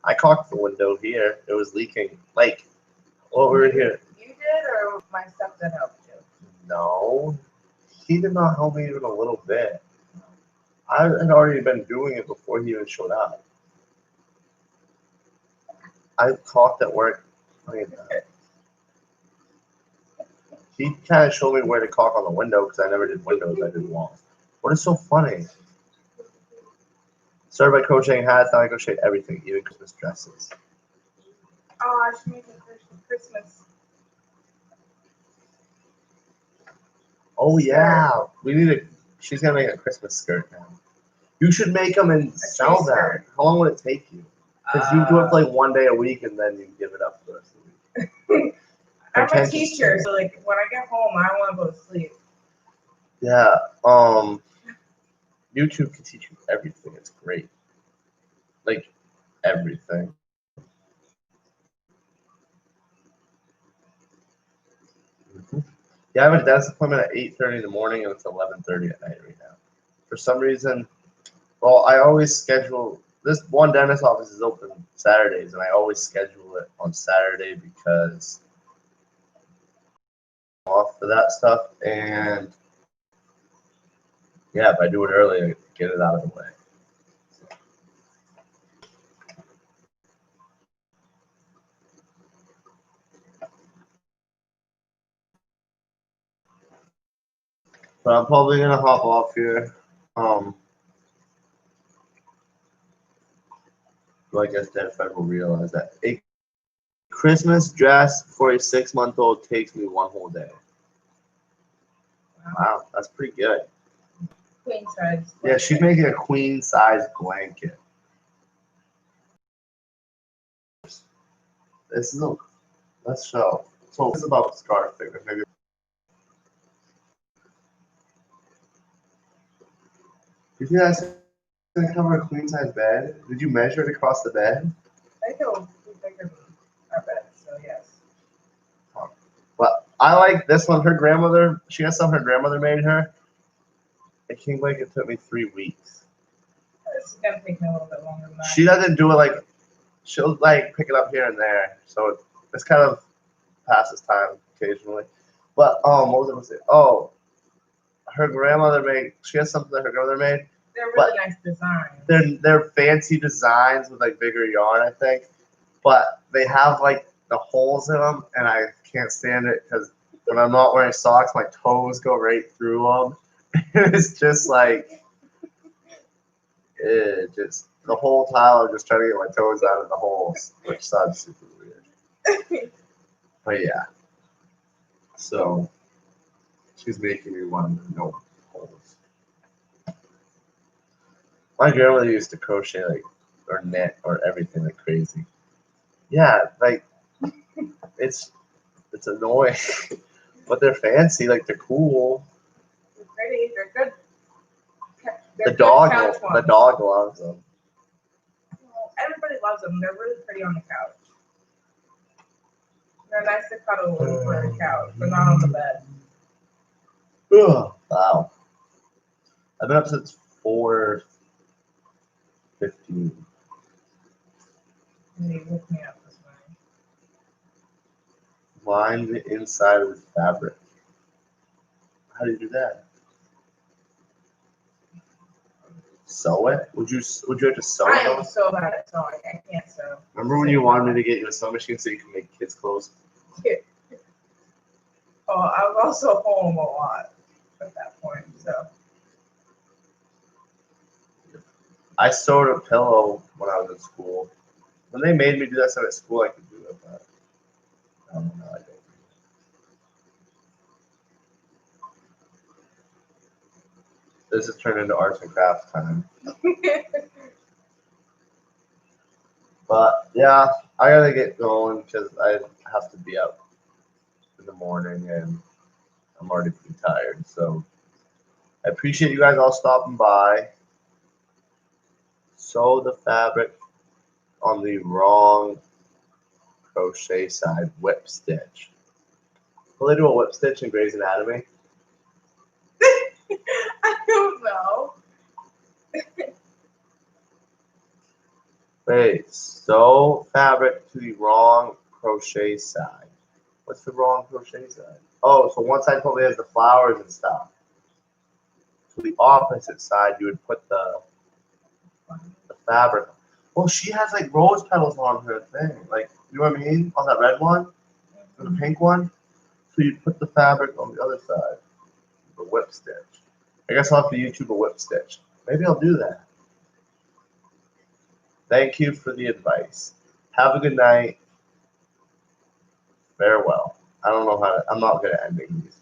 I caulked the window here. It was leaking. Like, over here. You did, or my stepdad helped you? No. He did not help me even a little bit. I had already been doing it before he even showed up. I caulked at work. He kind of showed me where to caulk on the window because I never did windows, I did walls. What is so funny? Started by crocheting hats, now I crochet everything, even Christmas dresses. Oh, I should make a Christmas. Oh yeah, we need a. She's gonna make a Christmas skirt now. You should make them and sell them. skirt. How long would it take you? Because you do it for like one day a week and then you give it up for the rest of the week. I'm a Pretentious teacher, skirt. so like when I get home, I want to go to sleep. Yeah. YouTube can teach you everything. It's great. Like everything. Yeah, I have a dentist appointment at 8:30 in the morning and it's 11:30 at night right now. For some reason, well, I always schedule this one dentist office is open Saturdays, and I always schedule it on Saturday because I'm off for that stuff. And yeah, if I do it early, I get it out of the way. But I'm probably gonna hop off here. Like I said, if I will realize that a Christmas dress for a 6-month-old takes me 1 whole day. Wow, that's pretty good. Queen size. Yeah, she's making a queen size blanket. This is a, let's show. So this is about scarf figure. Maybe. Did you guys gonna cover a queen size bed? Did you measure it across the bed? I think it will be bigger than our bed, so yes. But I like this one. Her grandmother, she has some her grandmother made her. A king blanket took me 3 weeks. This is gonna take me a little bit longer than that. She doesn't do it like, she'll like pick it up here and there. So it's kind of passes time occasionally. But what was I gonna say? Oh, her grandmother made. She has something that her grandmother made. They're really nice designs. They're fancy designs with like bigger yarn, I think. But they have like the holes in them, and I can't stand it because when I'm not wearing socks, my toes go right through them. It's just like the whole time I'm just trying to get my toes out of the holes, which sounds super weird. But yeah, so she's making me one with no holes. My grandmother used to crochet like or knit or everything like crazy. Yeah, like it's annoying, but they're fancy, like they're cool. They're pretty. They're good. The dog loves them. Well, everybody loves them. They're really pretty on the couch. They're nice to cuddle with for a couch, but not on the bed. Ugh, wow. I've been up since 4:15. And you woke me up this morning. Line the inside with fabric. How do you do that? Sew it? Would you have to sew I am those? so bad at sewing. I can't sew. Remember when you wanted me to get you a sewing machine so you can make kids' clothes? Oh, I was also home a lot at that point, so. I sewed a pillow when I was in school. When they made me do that stuff at school, I could do it, but I don't know. I don't. This has turned into arts and crafts time. But yeah, I gotta get going because I have to be up in the morning and I'm already pretty tired. So I appreciate you guys all stopping by. Sew the fabric on the wrong crochet side, whip stitch. Will they do a whip stitch in Grey's Anatomy? I don't know. Wait, sew fabric to the wrong crochet side. What's the wrong crochet side? Oh, so one side probably has the flowers and stuff. So the opposite side, you would put the fabric. Well, she has like rose petals on her thing. Like, you know what I mean? On that red one, or the pink one. So you put the fabric on the other side. The whip stitch. I guess I'll have to YouTube a whip stitch. Maybe I'll do that. Thank you for the advice. Have a good night. Farewell. I don't know how to, I'm not good at ending these.